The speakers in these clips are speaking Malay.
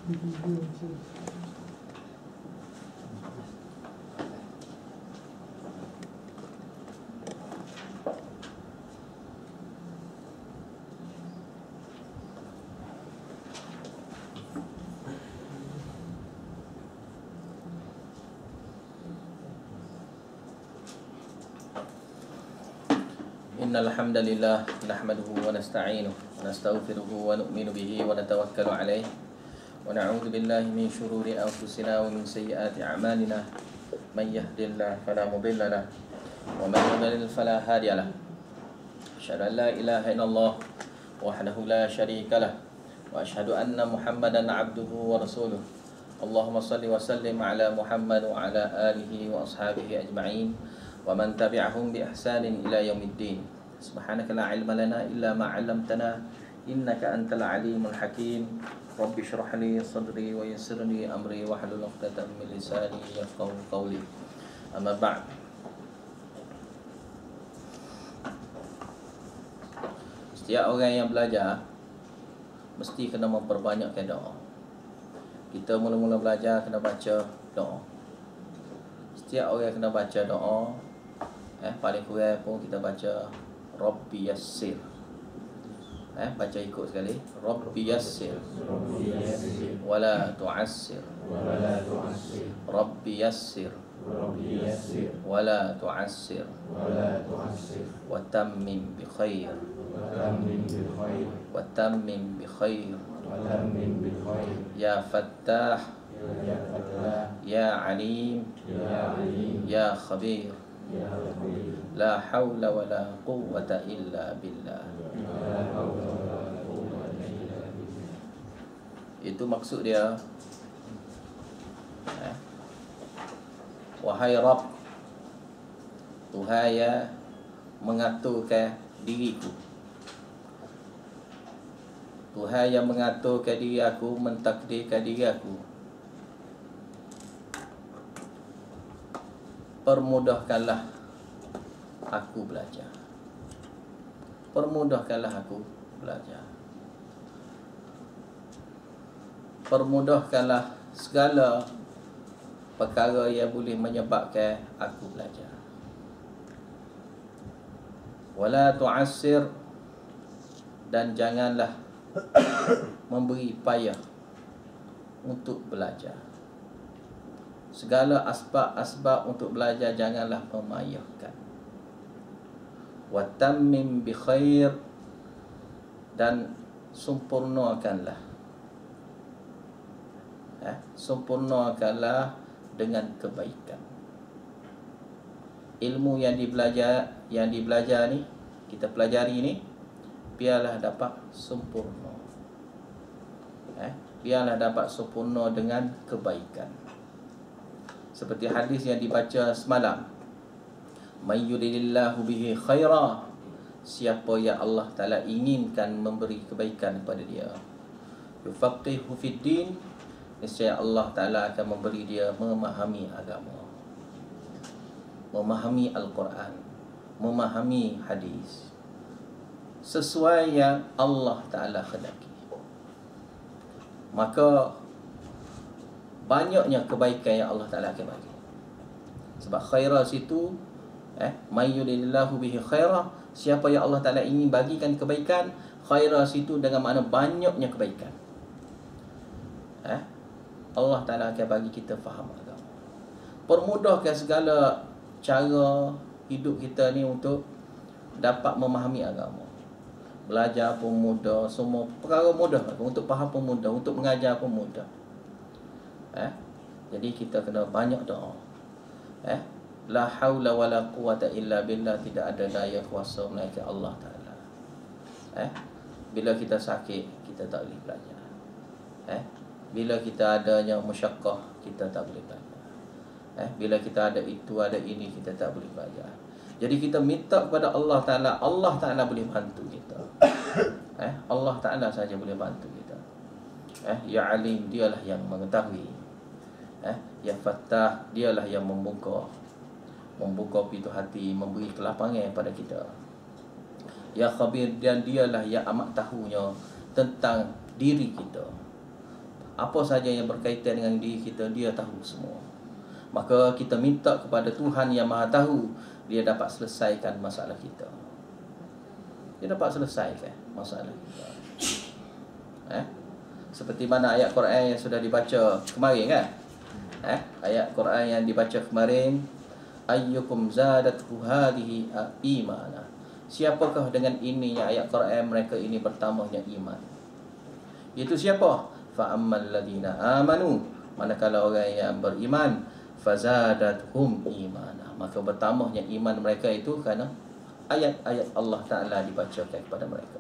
Innal hamdalillah nahmaduhu wa nasta'inuhu wa nastaghfiruhu wa nu'minu bihi wa natawakkalu alayhi wa na'udzu billahi min shururi anfusina wa min sayyiati a'malina may yahdihillahu fala mudilla lahu wa may yudlil fala hadiya lahu asyhadu an la ilaha illallah wahdahu la syarika lahu wa asyhadu anna Muhammadan 'abduhu wa rasuluh. Allahumma shalli wa sallim ala Muhammad wa ala alihi wa ashabihi ajma'in wa man tabi'ahum bi ihsanin ila yaumiddin. Subhanaka la ilma lana illa ma 'allamtana innaka antal alimul hakim. Rabbi shrah li sadri wa yassir li amri wa hlul 'uqdatam min lisani yafqahu qawli. Amma ba'd. Setiap orang yang belajar mesti kena memperbanyakkan doa. Kita mula-mula belajar kena baca doa. Setiap orang kena baca doa. Paling kurang pun kita baca Rabbi yassir. Baca ikut sekali. Rabbi yassir wala tu'assir. Rabbi yassir wala tu'assir. Wa tammim bi khair. Wa tammim bi khair. Ya Fattah, Ya Alim, Ya Khabir. La hawla wa la quwwata illa billah. Itu maksud dia. Wahai Rabb, Tuhan yang mengaturkan diriku, Tuhan yang mengaturkan diri aku, mentakdirkan diri aku, permudahkanlah aku belajar. Permudahkanlah aku belajar. Permudahkanlah segala perkara yang boleh menyebabkan aku belajar. Wala tu'assir, dan janganlah memberi payah untuk belajar. Segala asbab-asbab untuk belajar janganlah memayahkan. Wa tammim bi khair, dan sempurnakanlah. Sempurnakanlah dengan kebaikan. Ilmu yang dibelajar ni, kita pelajari ni, biarlah dapat sempurna. Biarlah dapat sempurna dengan kebaikan. Seperti hadis yang dibaca semalam. May yuridillahu bihi khaira, siapa yang Allah Ta'ala inginkan memberi kebaikan kepada dia, yufaqihu fid din, nescaya Allah Ta'ala akan memberi dia memahami agama, memahami Al-Quran, memahami hadis sesuai yang Allah Ta'ala khendaki. Maka banyaknya kebaikan yang Allah Ta'ala akan bagi. Sebab khairah situ, may yuridillahu bihi khairah, siapa yang Allah Ta'ala ingin bagikan kebaikan, khairah situ dengan makna banyaknya kebaikan. Allah Ta'ala akan bagi kita faham agama. Permudahkan segala cara hidup kita ni untuk dapat memahami agama. Belajar pun mudah, semua perkara mudah. Untuk faham pun mudah, untuk mengajar pun mudah. Jadi kita kena banyak doa. La haula wa la quwwata illa billah, tidak ada daya kuasa melainkan Allah Ta'ala. Bila kita sakit, kita tak boleh belajar. Bila kita adanya musyaqqah, kita tak boleh belajar. Bila kita ada itu, ada ini, kita tak boleh belajar. Jadi kita minta kepada Allah Ta'ala, Allah Ta'ala boleh bantu kita. Allah Ta'ala saja boleh bantu kita. Ya Alim, dialah yang mengetahui. Ya Fattah, dialah yang membuka pintu hati, memberi kelapangan pada kita. Ya Khabir, dan dialah yang amat tahunya tentang diri kita. Apa saja yang berkaitan dengan diri kita, dia tahu semua. Maka kita minta kepada Tuhan yang Maha Tahu, dia dapat selesaikan masalah kita. Dia dapat selesaikan masalah kita. Seperti mana ayat Quran yang sudah dibaca kemarin kan? Ayat Quran yang dibaca kemarin, ayyukum zadathu hadhihi imana. Siapakah dengan ininya ayat Quran mereka ini bertambahnya iman? Itu siapa? Fa ammal ladina amanu, manakala orang yang beriman, fazadathum imana, maka bertambahnya iman mereka itu kerana ayat-ayat Allah Ta'ala dibacakan kepada mereka.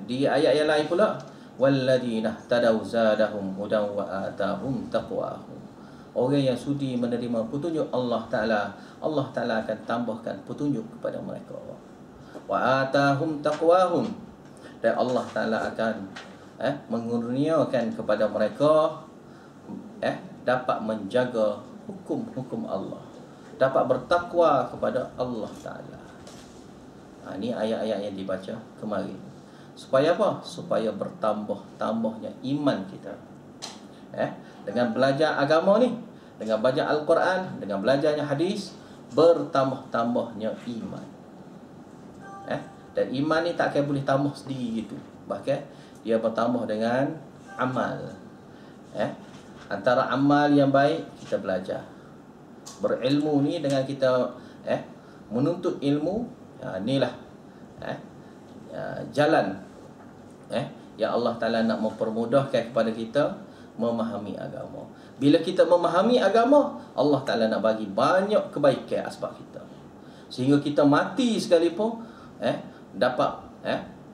Di ayat yang lain pula, walladina tadaw zadahum hudan wa atahum taqwahum. Orang yang sudi menerima petunjuk Allah Ta'ala, Allah Ta'ala akan tambahkan petunjuk kepada mereka. Wa atahum taqwahum, dan Allah Ta'ala akan mengurniakan kepada mereka dapat menjaga hukum-hukum Allah, dapat bertakwa kepada Allah Ta'ala. Ini ayat-ayat yang dibaca kemarin. Supaya apa? Supaya bertambahnya iman kita. Dengan belajar agama ni, dengan belajar Al-Quran, dengan belajarnya hadis, bertambahnya iman. Dan iman ni tak akan boleh tambah sendiri gitu. Bahkan dia bertambah dengan amal. Antara amal yang baik, kita belajar. Berilmu ni dengan kita menuntut ilmu, inilah jalan yang Allah Ta'ala nak mempermudahkan kepada kita memahami agama. Bila kita memahami agama, Allah Ta'ala nak bagi banyak kebaikan asbab kita, sehingga kita mati sekalipun dapat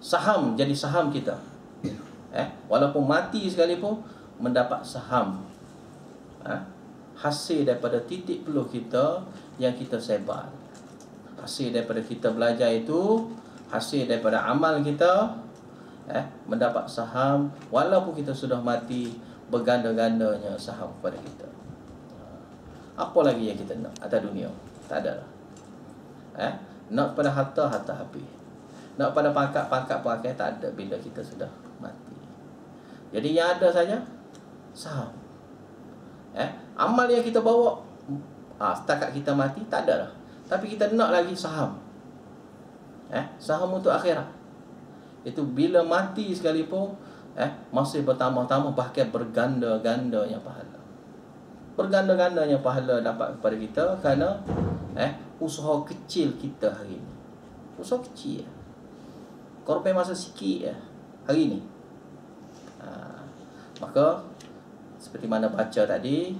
saham, jadi saham kita. Walaupun mati sekalipun mendapat saham, hasil daripada titik peluh kita yang kita sebar. Hasil daripada kita belajar itu, hasil daripada amal kita, mendapat saham. Walaupun kita sudah mati, berganda-gandanya saham kepada kita. Apa lagi yang kita nak atas dunia? Tak ada lah. Nak pada harta habis. Nak pada pangkat tak ada bila kita sudah mati. Jadi yang ada saja saham. Amal yang kita bawa setakat kita mati tak ada lah. Tapi kita nak lagi saham. Saham untuk akhirat. Itu bila mati sekalipun masih bertambah-tambah, bahkan berganda-gandanya pahala. Berganda-gandanya pahala dapat kepada kita kerana usaha kecil kita hari ini. Usaha kecil, korban masa sikit hari ini. Maka seperti mana baca tadi,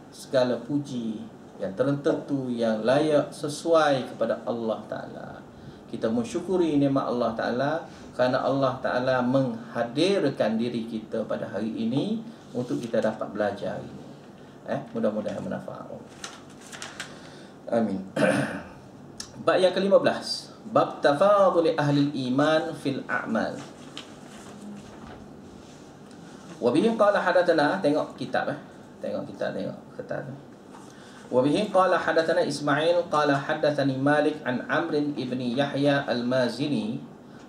segala puji yang tertentu, yang layak, sesuai kepada Allah Ta'ala. Kita mensyukuri nikmat Allah Ta'ala kerana Allah Ta'ala menghadirkan diri kita pada hari ini untuk kita dapat belajar ini. Mudah-mudahan bermanfaat. Amin. Bab yang ke-15, bab tafadhuli ahli iman fil a'mal. Wa bihi qala hadatsana, tengok kitab tengok kertas. Wa bihi qala hadatsana Ismail qala hadatsani Malik an Amr ibn Yahya al-Mazini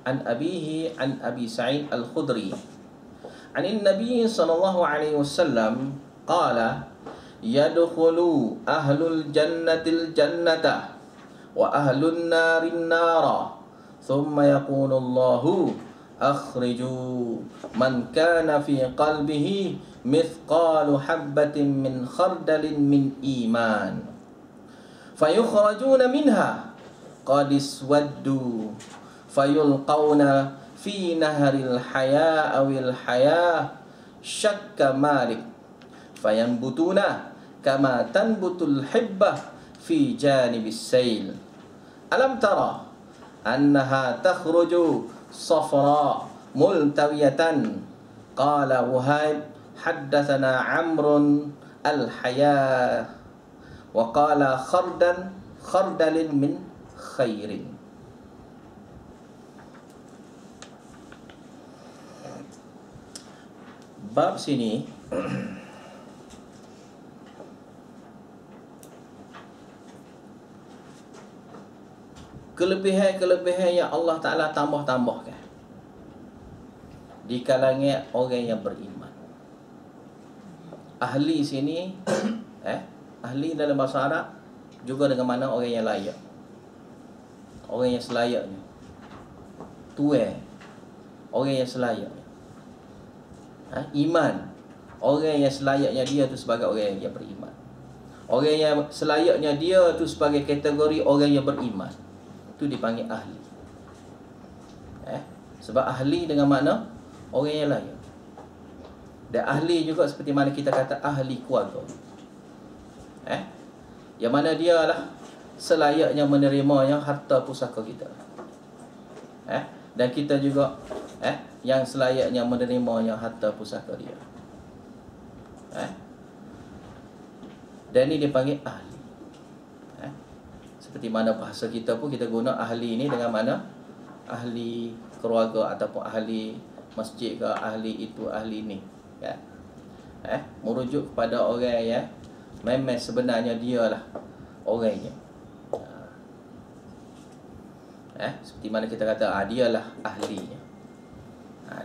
an abihi an Abi Sa'id al-Khudri an an-nabiy sallallahu alaihi wasallam qala yadkhulu ahlul jannatil jannata wa ahlun narin nara thumma yaqulu Allahu akhriju man kana fi qalbihi mithqalu habbatin min khardalin min iman fayukhrajuna minha qad iswaddu fayulqawna fi nahril haya awil haya syakka Malik fayanbutuna kama tanbutul hibbah fi janibis sayl alam tara annaha takhruju صفراء ملتوية قال وهيب حدثنا عمرو الحياة وقال خردل من خير. Bab sini kelebihan-kelebihan yang Allah Ta'ala tambah-tambahkan. di kalangan orang yang beriman. Ahli sini ahli dalam bahasa Arab juga dengan mana orang yang layak, orang yang selayaknya, tuan, orang yang selayaknya. Iman, orang yang selayaknya dia tu sebagai orang yang beriman. Orang yang selayaknya dia tu sebagai kategori orang yang beriman, tu dipanggil ahli. Sebab ahli dengan makna orang yang layak. Dan ahli juga seperti mana kita kata ahli keluarga, yang mana dia lah selayaknya menerimanya harta pusaka kita, dan kita juga yang selayaknya menerimanya harta pusaka dia. Dan ini dipanggil ahli. Seperti mana bahasa kita pun kita guna ahli ini dengan mana ahli keluarga ataupun ahli masjid ke, ahli itu, ahli ini, merujuk kepada orang yang memang sebenarnya dialah orangnya. Seperti mana kita kata dialah ahlinya,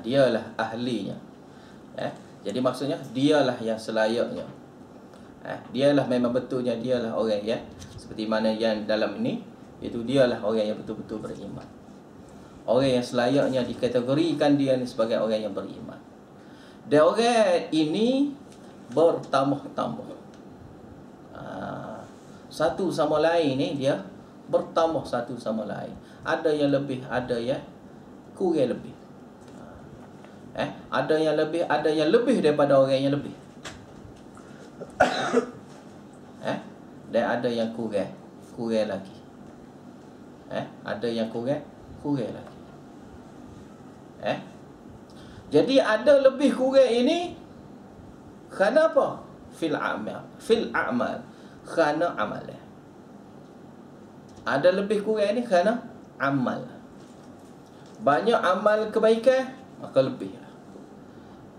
dialah ahlinya. Jadi maksudnya dialah yang selayaknya, dialah memang betulnya dialah orang yang seperti mana yang dalam ini, itu dialah orang yang betul-betul beriman. Orang yang selayaknya dikategorikan dia ni sebagai orang yang beriman. Dan orang ini bertambah-tambah. Satu sama lain ni dia bertambah satu sama lain. Ada yang lebih, ada yang kurang lebih. Ada yang lebih, ada yang lebih daripada orang yang lebih. Dan ada yang kurang lagi. Ada yang kurang lagi. Jadi ada lebih kurang ini kerana apa? Fil a'mal, kerana amalan. Ada lebih kurang ini kerana amal. Banyak amal kebaikan, maka lebih.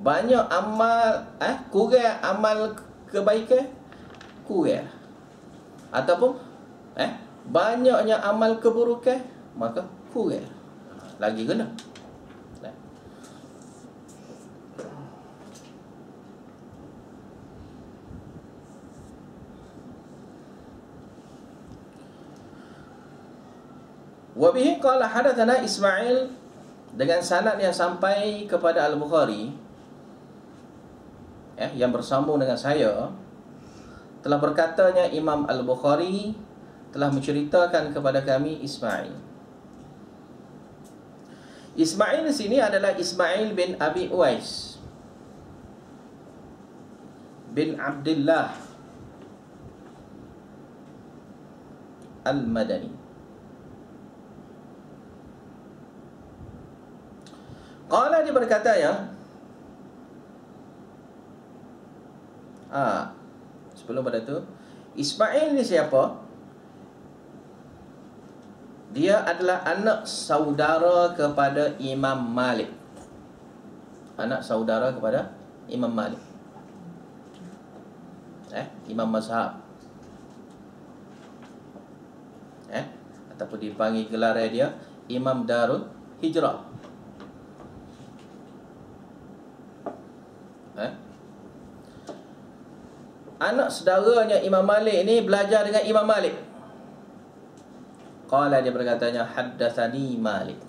Banyak amal kurang amal kebaikan, kurang. Ataupun banyaknya amal keburukan, maka kurang. Lagi kena. Wabihi qala hadatsana Ismail, dengan sanad yang sampai kepada Al-Bukhari, yang bersambung dengan saya, telah berkatanya Imam Al-Bukhari telah menceritakan kepada kami Ismail. Ismail di sini adalah Ismail bin Abi Uwais bin Abdullah Al-Madani. Qala, dia berkata sebelum pada tu, Ismail ni siapa? Dia adalah anak saudara kepada Imam Malik. Anak saudara kepada Imam Malik, Imam Mazhab, ataupun dipanggil gelar dia Imam Darul Hijrah. Anak saudaranya Imam Malik ni belajar dengan Imam Malik. Qala, dia berkatanya, haddatsani Malik,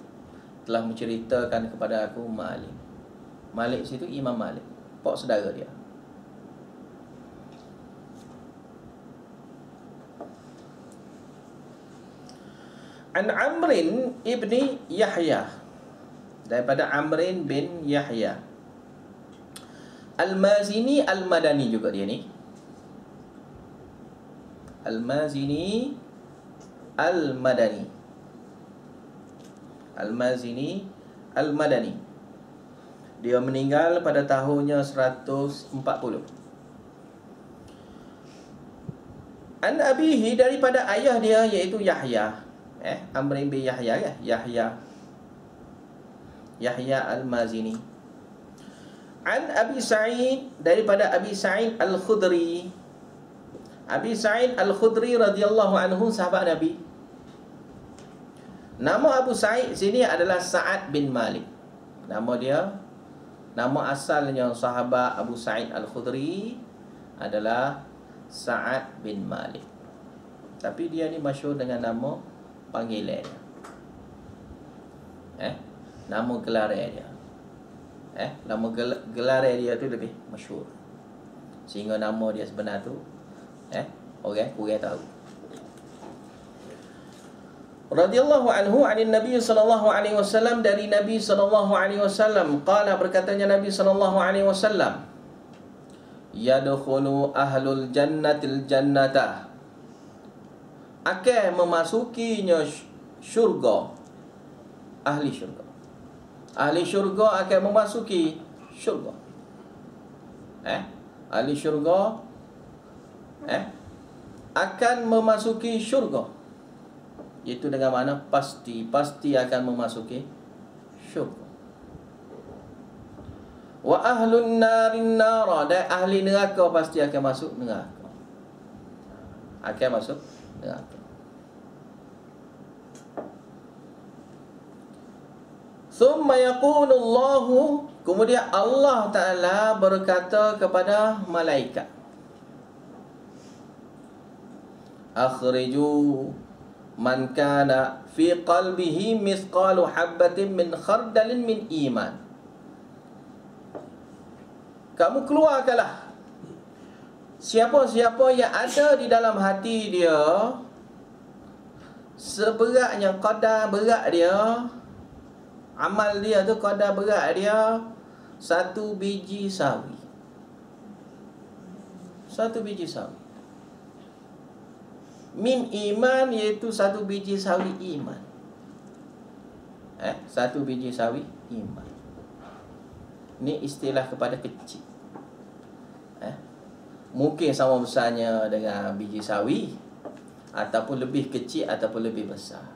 telah menceritakan kepada aku Malik. Malik situ Imam Malik, pak saudara dia. An Amrin ibni Yahya, daripada Amrin bin Yahya Al-Mazini Al-Madani juga dia ni. Al-Mazini Al-Madani, Al-Mazini Al-Madani. Dia meninggal pada tahunnya 140. An abihi, daripada ayah dia iaitu Yahya, Amr bin Yahya, Yahya Al-Mazini. An Abi Sa'id, daripada Abi Sa'id Al-Khudri. Abi Sa'id Al-Khudri radhiyallahu anhu, sahabat Nabi. Nama Abu Sa'id sini adalah Sa'ad bin Malik. Nama dia Nama asalnya sahabat Abu Sa'id Al-Khudri adalah Sa'ad bin Malik. Tapi dia ni masyhur dengan nama panggilan dia. Nama gelar dia. Nama gelar dia tu lebih masyhur. Sehingga nama dia sebenar tu orang tahu. Radhiyallahu anhu anin Nabi sallallahu alaihi wasallam, dari Nabi sallallahu alaihi wasallam qala, berkatanya Nabi sallallahu alaihi wasallam, yadkhulu ahlul jannatil jannata, akan memasukinya syurga ahli syurga. Ahli syurga akan memasuki syurga. Ahli syurga akan memasuki syurga. Itu dengan makna pasti akan memasuki syurga. Wa ahlun narin nara, dan ahli neraka pasti akan masuk neraka. Akan masuk neraka. Thumma yaqulu Allahu, kemudian Allah Ta'ala berkata kepada malaikat, akhriju man kana fi qalbihi mithqalu habbatin min khardalin min iman. Kamu keluarkanlah siapa-siapa yang ada di dalam hati dia seberatnya qadar berat dia, amal dia tu qadar berat dia 1 biji sawi. 1 biji sawi. Min iman, iaitu 1 biji sawi iman. 1 biji sawi iman. Ini istilah kepada kecil. Mungkin sama besarnya dengan biji sawi, ataupun lebih kecil ataupun lebih besar.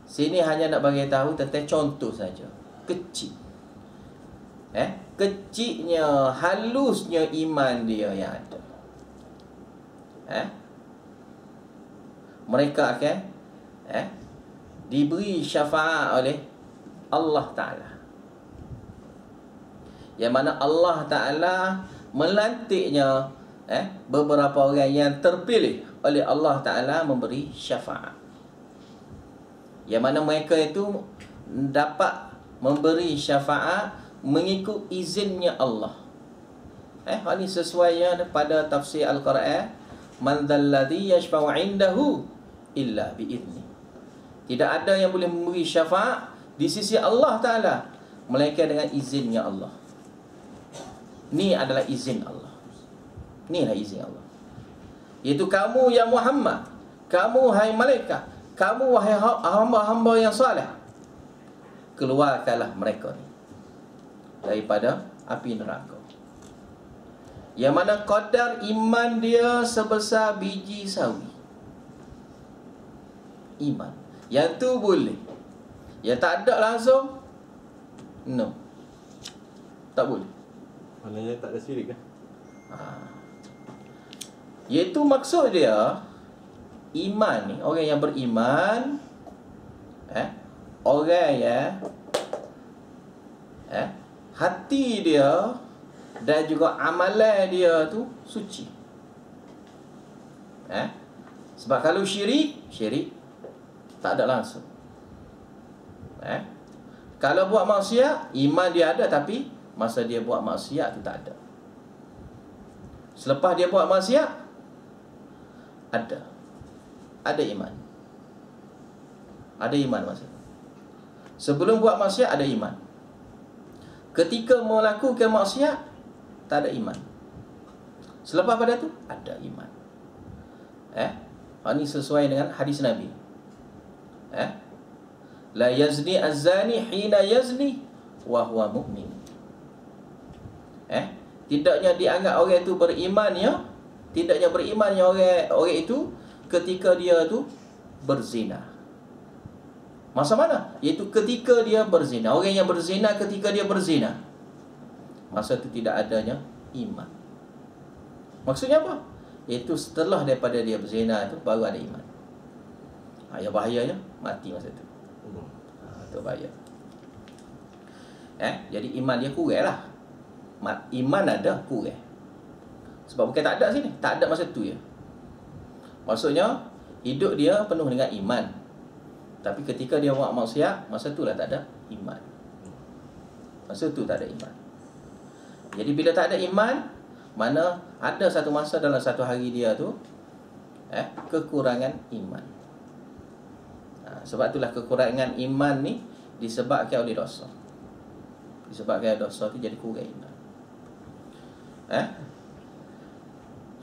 Sini hanya nak bagi tahu tentang contoh saja. Kecil. Kecilnya, halusnya iman dia yang ada. Mereka akan diberi syafaat oleh Allah Ta'ala, yang mana Allah Ta'ala melantiknya beberapa orang yang terpilih oleh Allah Ta'ala memberi syafaat, yang mana mereka itu dapat memberi syafaat mengikut izinnya Allah. Hal ini sesuai pada tafsir Al-Quran, man dzalladzi yashfa'u 'indahu illa bi'izni. Tidak ada yang boleh memberi syafaat di sisi Allah Ta'ala melainkan dengan izinnya Allah. Ini adalah izin Allah. Inilah izin Allah. Iaitu kamu ya Muhammad, kamu hai malaikat, kamu wahai hamba-hamba yang saleh, keluarkanlah mereka ni daripada api neraka. Yang mana qadar iman dia sebesar biji sawi. Iman. Yang tu boleh. Yang tak ada langsung, no, tak boleh. Maknanya tak ada syirik kan? Iaitu maksud dia, iman ni, orang yang beriman, orang yang hati dia dan juga amalan dia tu suci. Sebab kalau syirik tak ada langsung. Kalau buat maksiat, iman dia ada, tapi masa dia buat maksiat tu tak ada. Selepas dia buat maksiat, ada iman. Ada iman masa tu. Sebelum buat maksiat ada iman. Ketika melakukan maksiat, tak ada iman. Selepas pada tu ada iman. Ini sesuai dengan hadis Nabi. La yazni az-zani hina yazni wa huwa mu'min. Tidaknya dianggap orang itu berimannya, tidaknya berimannya orang itu ketika dia tu berzina. Masa mana? Iaitu ketika dia berzina. Orang yang berzina ketika dia berzina, masa itu tidak adanya iman. Maksudnya apa? Iaitu setelah daripada dia berzina itu baru ada iman. Yang bahayanya mati masa itu. Itu bahaya. Jadi iman dia kurang lah. Iman ada, kurang. Sebab bukan tak ada sini, tak ada masa tu ya. Maksudnya hidup dia penuh dengan iman, tapi ketika dia buat maksiat, masa tu lah tak ada iman. Masa tu tak ada iman. Jadi bila tak ada iman, mana ada satu masa dalam satu hari dia tu kekurangan iman. Sebab itulah kekurangan iman ni disebabkan oleh dosa. Disebabkan dosa tu jadi kurang iman.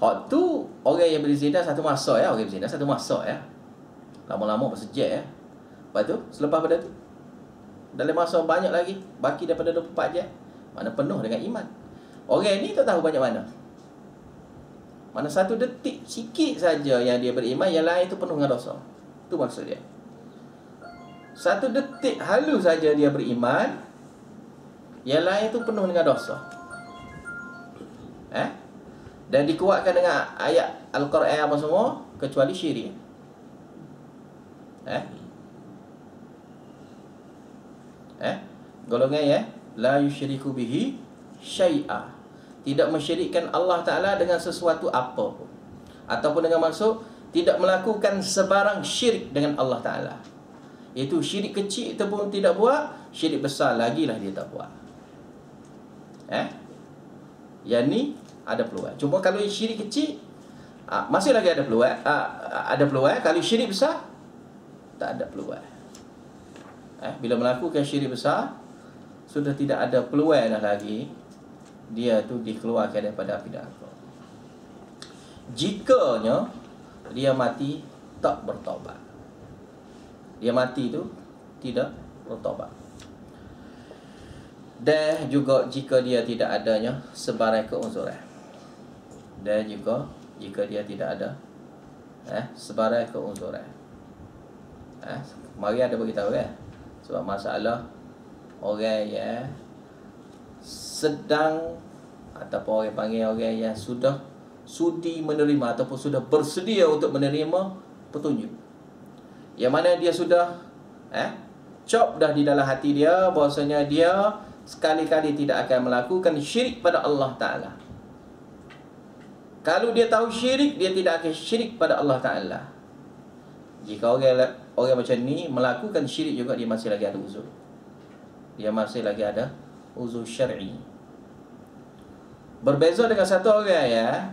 Hak tu orang yang berzina satu masa ya, orang berzina satu masa ya. Lama-lama bersejak ya. Lepas tu selepas pada tu dalam masa banyak lagi, baki daripada 24 jam, mana penuh dengan iman. Orang ni tak tahu banyak mana. Mana satu detik sikit saja yang dia beriman, yang lain tu penuh dengan dosa. Tu maksud dia. Satu detik halus saja dia beriman, yang lain tu penuh dengan dosa. Dan dikuatkan dengan ayat Al-Quran apa semua, kecuali syirik. Golongan la yusyriku bihi syai'a, tidak mensyirikkan Allah Ta'ala dengan sesuatu apa pun, ataupun dengan maksud tidak melakukan sebarang syirik dengan Allah Ta'ala. Itu syirik kecil itu pun tidak buat, syirik besar lagi lah dia tak buat. Yang ni ada peluang. Cuma kalau syirik kecil masih lagi ada peluang. Ada peluang. Kalau syirik besar, tak ada peluang. Bila melakukan syirik besar, sudah tidak ada peluang dah lagi dia tu dikeluarkan daripada api neraka. Jikanya dia mati tak bertaubat, dia mati tu tidak bertaubat. Dan juga jika dia tidak adanya sebarang keuzuran. Dan juga jika dia tidak ada sebarang keuzuran. Mari ada beritahu sebab masalah orang yang sedang, ataupun orang panggil orang yang sudah sudi menerima ataupun sudah bersedia untuk menerima petunjuk, yang mana dia sudah cop dah di dalam hati dia bahwasanya dia sekali-kali tidak akan melakukan syirik pada Allah Ta'ala. Kalau dia tahu syirik, dia tidak akan syirik pada Allah Ta'ala. Jika orang macam ni melakukan syirik juga, dia masih lagi ada uzur. Dia masih lagi ada uzur syar'i. Berbeza dengan satu orang ya,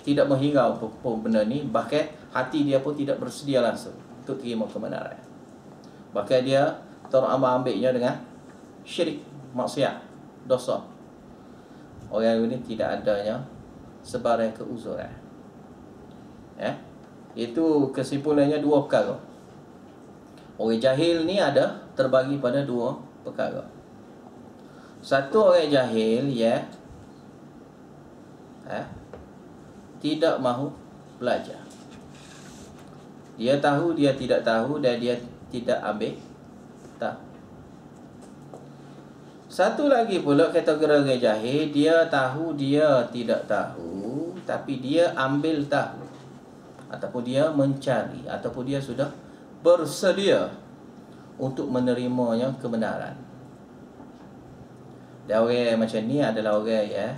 tidak menghirau pun benda ni, bahkan hati dia pun tidak bersedia langsung untuk terima kebenaran. Bahkan dia terambil-ambilnya dengan syirik, maksiat, dosa. Orang ini tidak adanya sebarang keuzuran. Itu kesimpulannya dua perkara. Orang jahil ni ada terbagi pada dua perkara. Satu, orang jahil tidak mahu belajar. Dia tahu, dia tidak tahu, dan dia tidak ambil tahu. Satu lagi pula kategori orang jahil, dia tahu, dia tidak tahu, tapi dia ambil tahu, ataupun dia mencari, ataupun dia sudah bersedia untuk menerimanya kebenaran. Dan orang macam ni adalah orang yang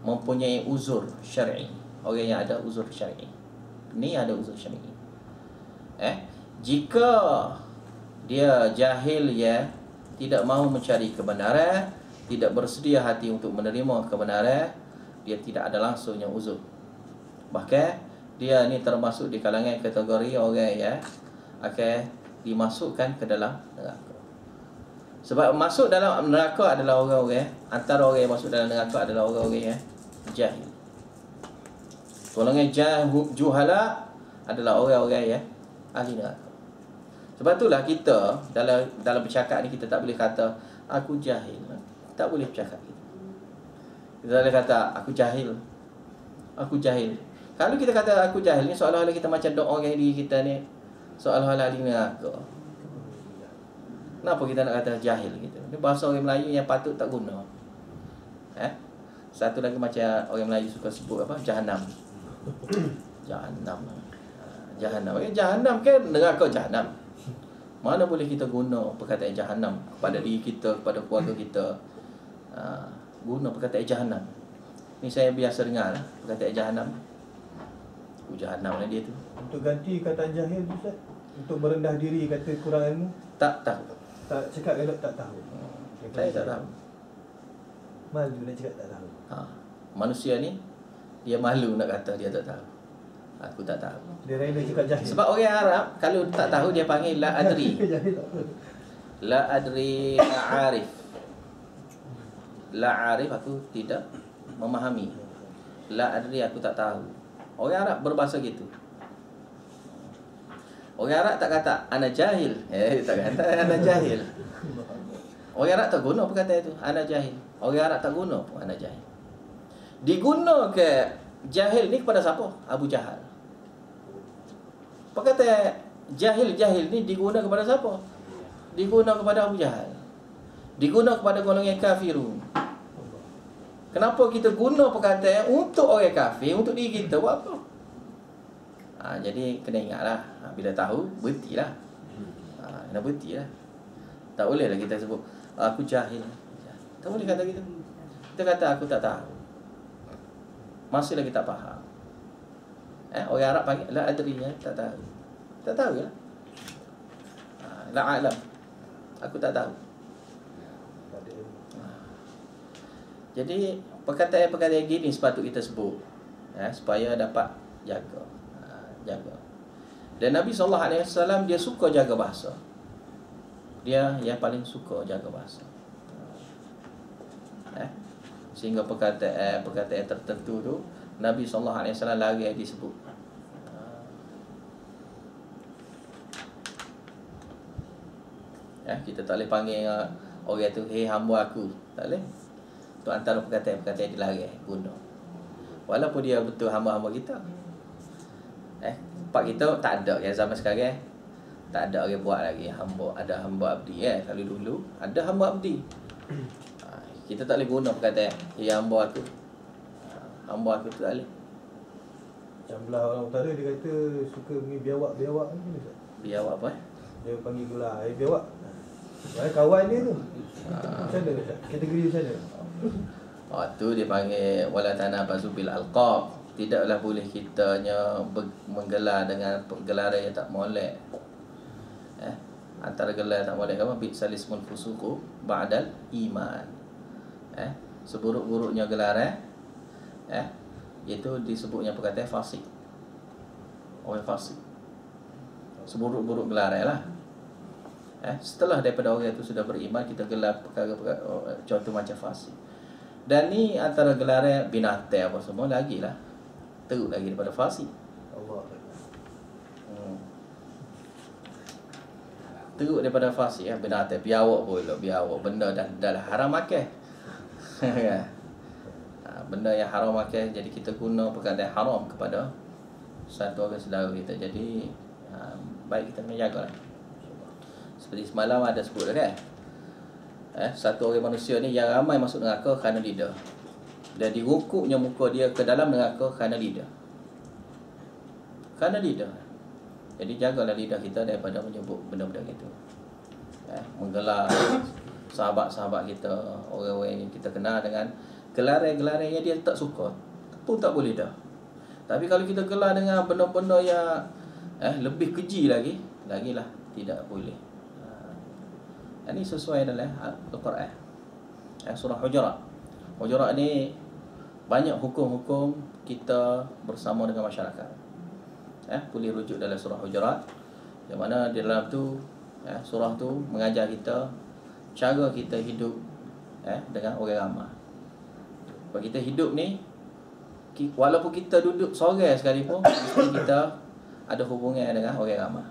mempunyai uzur syar'i. Orang yang ada uzur syar'i. Ni ada uzur syar'i. Jika dia jahil tidak mahu mencari kebenaran, tidak bersedia hati untuk menerima kebenaran, dia tidak ada langsungnya uzur. Bahkan dia ni termasuk di kalangan kategori orang yang akan dimasukkan ke dalam neraka. Sebab masuk dalam neraka adalah orang-orang, antara orang yang masuk dalam neraka adalah orang-orang yang jahil. Golongan juhala adalah orang-orang yang ahli neraka. Sebab itulah kita dalam bercakap ni, kita tak boleh kata aku jahil. Tak boleh bercakap gitu. Kita boleh kata aku jahil. Aku jahil. Kalau kita kata aku jahil ni, seolah-olah kita macam doa orang diri kita ni seolah-olah ahli neraka. Kenapa kita nak kata jahil gitu? Ni bahasa orang Melayu yang patut tak guna. Satu lagi macam orang Melayu suka sebut apa? Jahanam. Jahanam. Jahanam. Jahanam kan neraka jahanam. Mana boleh kita guna perkataan jahanam kepada diri kita, kepada keluarga kita. Guna perkataan jahanam. Ni saya biasa dengar lah perkataan jahanam. Jahanam lah dia tu. Untuk ganti kata jahil tu Ustaz, untuk merendah diri kata kurang ilmu, Tak tahu. tak cakap elok tak tahu. Saya tak tahu. Malu nak cakap tak tahu. Manusia ni dia malu nak kata dia tak tahu. Aku tak tahu. Dia rela cakap jahil. Sebab orang Arab kalau tak tahu dia panggil la adri. Jahil tak apa. La adri la arif. La arif aku tidak memahami. La adri aku tak tahu. Orang Arab berbahasa gitu. Orang Arab tak kata ana jahil. Tak kata ana jahil. Orang Arab tak guna perkataan itu, ana jahil. Orang Arab tak guna pun ana jahil. Diguna ke jahil ni kepada siapa? Abu Jahal. Perkataan jahil ni diguna kepada siapa? Diguna kepada Abu Jahal. Diguna kepada golongan kafirun. Kenapa kita guna perkataan untuk orang kafir, untuk diri kita buat apa? Jadi kena ingatlah, bila tahu berhentilah. Kena berhentilah. Tak bolehlah kita sebut aku jahil. Tak boleh kata gitu. Kita kata aku tak tahu. Masih lagi tak faham. Orang Arab panggil la adri, tak tahu. Tak tahu ya. La alam. Aku tak tahu. Jadi perkataan-perkataan gini sepatut kita sebut, supaya dapat jaga. Jaga. Dan Nabi SAW dia suka jaga bahasa. Dia yang paling suka jaga bahasa. Sehingga perkataan tertentu tu Nabi SAW lari disebut. Kita tak boleh panggil orang tu hei hamba aku. Tak boleh. Itu antara perkataan-perkataan yang dilarang guna. Walaupun dia betul hamba-hamba kita. Tempat kita tak ada yang zaman sekarang. Tak ada orang buat lagi hamba, ada hamba abdi. Kalau dulu ada hamba abdi. Kita tak boleh guna perkataan hei hamba aku. Hamba aku tu tak boleh. Macam belah orang utara dia kata suka pergi biawak-biawak ni Ustaz. Biawak apa? Dia panggil gelar biawak. Kawan dia tu. Macam mana Ustaz? Kategori macam mana? Tu dia panggil wala tanabazu bil alqab. Tidaklah boleh kitanya menggelar dengan gelaran yang tak molek. Antara gelar yang tak molek apa? Bisalismul fusuqu ba'dal iman. Seburuk-buruknya gelaran itu disebutnya perkataan fasik. Orang fasik. Seburuk-buruk gelaran lah. Setelah daripada orang itu sudah beriman, kita gelar perkara-perkara contoh macam fasik. Dan ni antara gelaran binatang apa semua lagi lah teruk lagi daripada fasik. Allah. Teruk daripada fasik binatang, biawak pula, biawak benda dah haram makan. Benda yang haram makan, jadi kita guna perkataan haram kepada satu orang saudara kita. Jadi baik kita kena jagalah. Seperti semalam ada sebut kan, satu orang manusia ni yang ramai masuk neraka kerana lidah. Dan dirukuknya muka dia ke dalam neraka kerana lidah. Kerana lidah. Jadi jagalah lidah kita daripada menyebut benda-benda itu. Menggelar sahabat-sahabat kita, orang-orang yang kita kenal dengan gelaran-gelaran yang dia tak suka, pun tak boleh dah. Tapi kalau kita gelar dengan benda-benda yang lebih keji lagilah tidak boleh. Ini sesuai dalam Al-Quran. Surah Hujurat. Hujurat ni banyak hukum-hukum kita bersama dengan masyarakat. Boleh rujuk dalam surah Hujurat, yang mana di dalam tu surah tu mengajar kita cara kita hidup dengan orang ramai. Kalau kita hidup ni, walaupun kita duduk sorang sekalipun, mesti kita ada hubungan dengan orang ramai.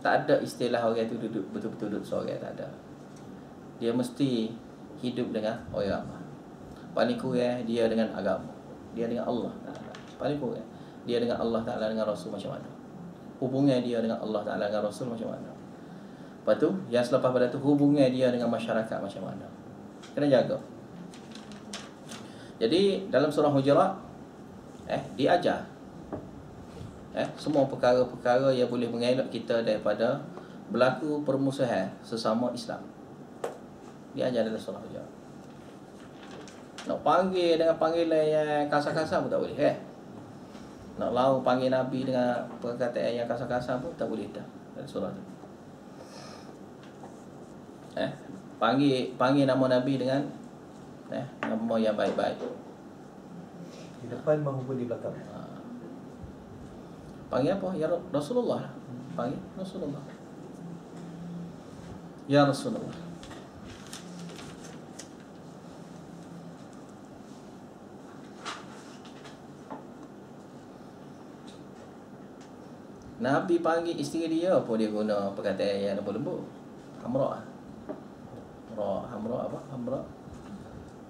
Tak ada istilah orang tu duduk betul-betul duduk sorang, tak ada. Dia mesti hidup dengan orang ramai. Paling kurang dia dengan agama, dia dengan Allah Ta'ala. Paling kurang dia dengan Allah Ta'ala, dengan Rasul macam mana. Hubungan dia dengan Allah Ta'ala, dengan Rasul macam mana. Lepas tu, yang selepas pada tu, hubungan dia dengan masyarakat macam mana. Kena jaga. Jadi dalam surah Hujurat diajar semua perkara-perkara yang boleh mengelak kita daripada berlaku permusuhan sesama Islam. Dia ajar dalam surah Hujurat. Nak panggil dengan panggilan yang kasar-kasar pun tak boleh, kan? Nak lau panggil Nabi dengan perkataan yang kasar-kasar pun tak boleh dah dalam surah tu. Panggil nama Nabi dengan nama yang baik-baik. Di depan maupun di belakang. Panggil apa? Ya Rasulullah. Panggil Rasulullah. Ya Rasulullah. Nabi panggil isteri dia apa dia guna perkataan yang lembut-lembut. Hamra. Hamra apa? Hamra.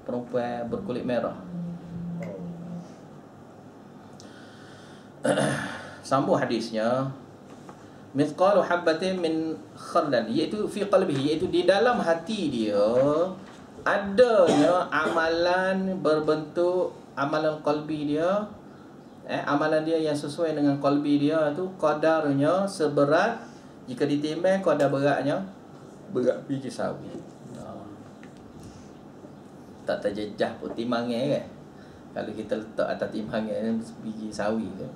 Perempuan berkulit merah. Sambung hadisnya, mithqalu habbatin min khardal, iaitu fi qalbihi, iaitu di dalam hati dia adanya amalan berbentuk amalan qalbi dia, amalan dia yang sesuai dengan qalbi dia tu qadarnya seberat, jika ditimbang qadar beratnya berat biji sawi. Tak terjejah pun timbangan, kan? Kalau kita letak atas timbangan biji sawi tu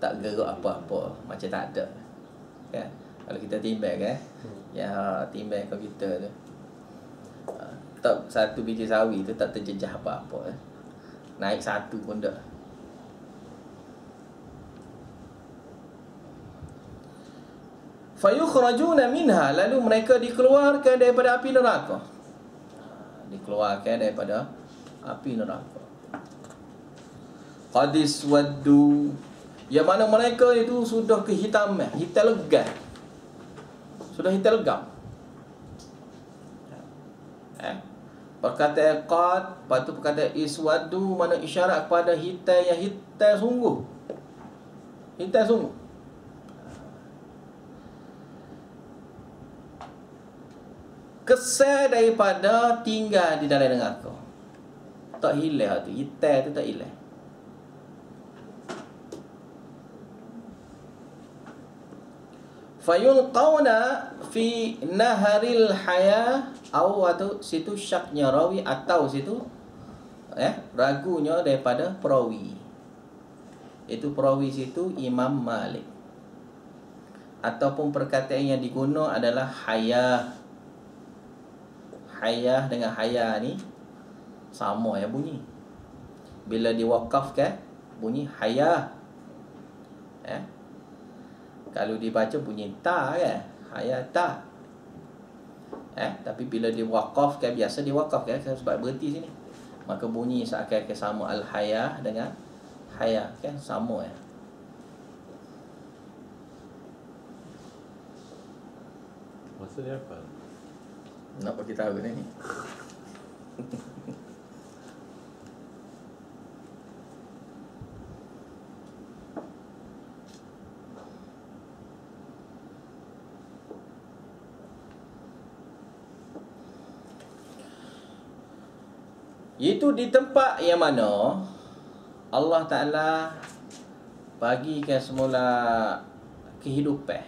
tak gerak apa-apa, macam tak ada, kan? Kalau kita timbang, kan? Ya, timbang komputer tu, tak satu biji sawi tu tak terjejah apa-apa, naik satu pun tak. Fayukhrajuna minha, lalu mereka dikeluarkan daripada api neraka. Dikeluarkan daripada api neraka. Qadis waddu, yang mana mereka itu sudah kehitaman, hitam legam. Sudah hitam legam. Perkataan qad, lepas tu perkataan iswadu, mana isyarat kepada hitam yang hitam sungguh. Hitam sungguh. Kesan daripada tinggal di dalam neraka. Tak hilang tu, hitam tu tak hilang. Fayulqawna fi naharil haya, atau situ syaknya rawi, atau situ ragunya daripada perawi. Itu perawi situ Imam Malik. Ataupun perkataan yang diguna adalah haya. Haya dengan haya ni sama ya bunyi. Bila diwakafkan bunyi haya. Kalau dibaca bunyi ta, kan? Hayata. Tapi bila diwakafkan, biasa diwakafkan sebab berhenti sini, maka bunyi seakan-akan sama al-haya dengan haya, kan? Sama ya. Maksudnya apa? Nak bagi tahu ni. Itu di tempat yang mana Allah Ta'ala bagikan semula kehidupan.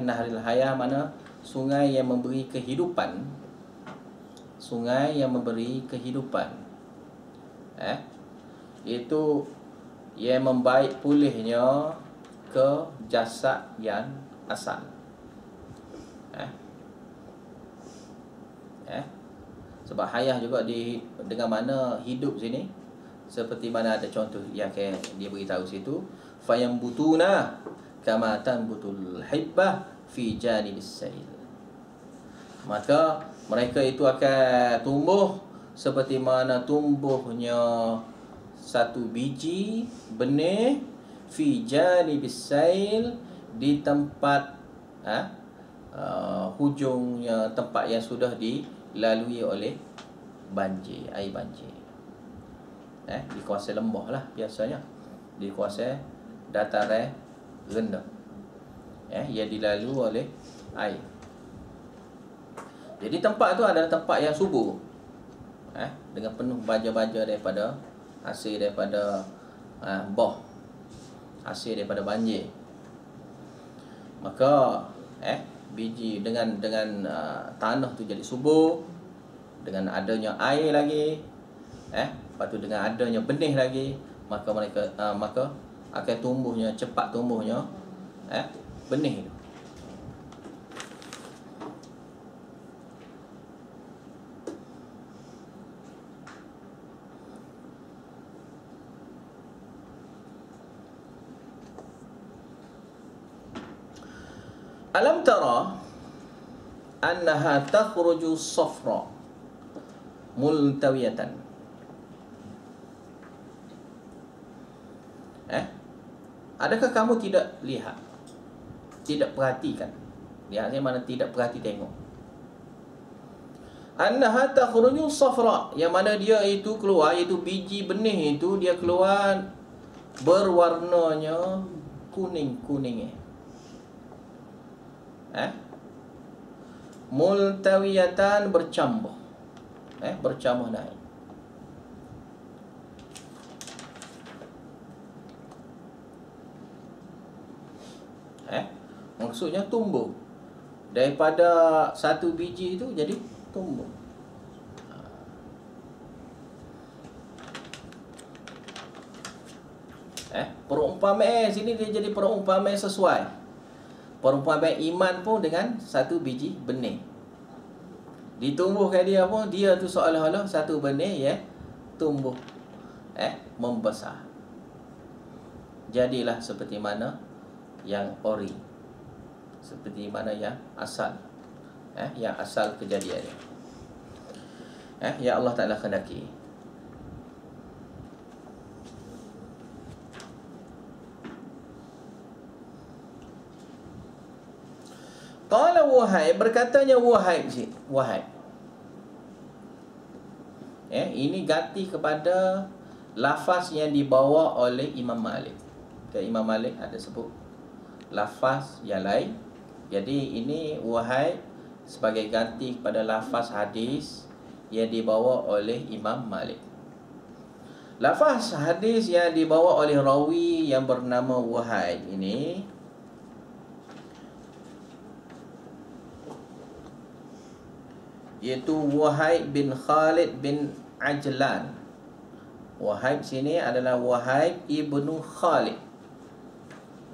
Nahril Hayah mana sungai yang memberi kehidupan. Sungai yang memberi kehidupan. Itu yang membaik pulihnya ke jasad yang asal. Sebab hayah juga dengan mana hidup sini, seperti mana ada contoh yang dia beritahu situ, fayambutuna kama tanbutul hibbah fi janibis sail. Maka mereka itu akan tumbuh seperti mana tumbuhnya satu biji benih fi janibis sail, di tempat hujungnya tempat yang sudah dilalui oleh banjir, air banjir. Di kawasan lembah lah biasanya, di kawasan dataran rendah, yang dilalui oleh air. Jadi tempat tu adalah tempat yang subur, dengan penuh baja-baja daripada hasil daripada hasil daripada banjir. Maka biji dengan tanah tu jadi subur, dengan adanya air lagi, lepas tu dengan adanya benih lagi, maka akan tumbuhnya, cepat tumbuhnya benih tu. Alam tara annaha takhruju safra multawiyatan. Adakah kamu tidak lihat, tidak perhatikan? Lihatnya mana tidak perhati tengok. Annaha takhruju safra, yang mana dia itu keluar, iaitu biji benih itu dia keluar berwarnanya kuning-kuning. Multawiyatan, bercampur, bercampur naik. Maksudnya tumbuh. Daripada satu biji itu jadi tumbuh. Perumpamaan sini dia jadi perumpamaan sesuai. Perumpamaan iman pun dengan satu biji benih. Ditumbuhkan dia pun, dia tu seolah-olah satu benih tumbuh, membesar. Jadilah seperti mana yang ori, seperti mana yang asal, yang asal kejadiannya. Ya Allah Ta'ala kendaki. Qala Wahib, berkatanya Wahib. Ini ganti kepada lafaz yang dibawa oleh Imam Malik. Imam Malik ada sebut lafaz yang lain. Jadi ini Wahib sebagai ganti kepada lafaz hadis yang dibawa oleh Imam Malik. Lafaz hadis yang dibawa oleh rawi yang bernama Wahib ini, iaitu Wahib bin Khalid bin Ajlan. Wahib sini adalah Wahib ibnu Khalid.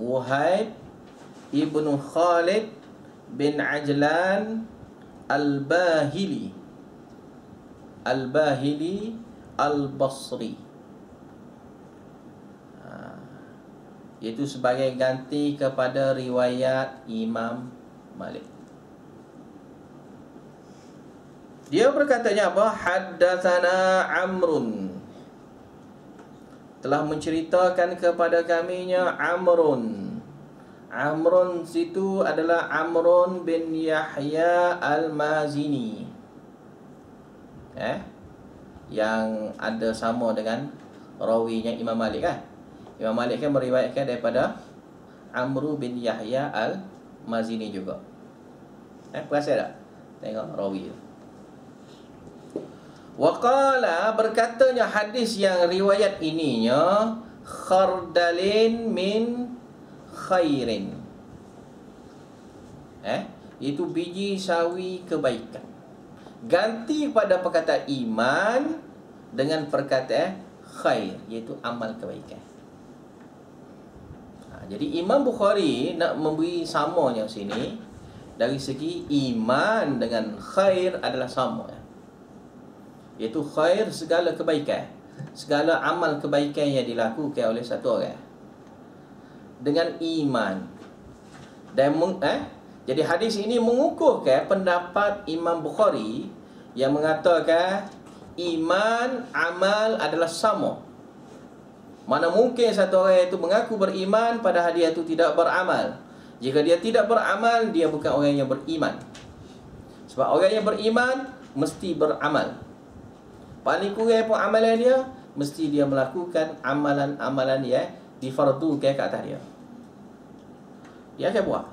Wahib ibnu Khalid bin Ajlan Al-Bahili Al-Basri. Iaitu sebagai ganti kepada riwayat Imam Malik. Dia berkatanya apa? Haddatsana Amrun, telah menceritakan kepada kaminya Amrun. Amrun situ adalah Amrun bin Yahya Al-Mazini, yang ada sama dengan rawinya Imam Malik kan. Imam Malik kan meriwayatkan daripada Amru bin Yahya Al-Mazini juga. Perasan tak? Tengok rawi tu. Waqala, berkatanya hadis yang riwayat ininya, khardalin min khairin, itu biji sawi kebaikan. Ganti pada perkataan iman dengan perkataan khair, iaitu amal kebaikan. Jadi Imam Bukhari nak memberi samanya sini, dari segi iman dengan khair adalah sama, iaitu khair segala kebaikan, segala amal kebaikan yang dilakukan oleh satu orang dengan iman. Dan jadi hadis ini mengukuhkan pendapat Imam Bukhari yang mengatakan iman amal adalah sama. Mana mungkin satu orang itu mengaku beriman padahal dia itu tidak beramal. Jika dia tidak beramal, dia bukan orang yang beriman. Sebab orang yang beriman mesti beramal. Paling kurang pun amalan dia, mesti dia melakukan amalan-amalan yang difardukan ke atas dia. Dia akan buat.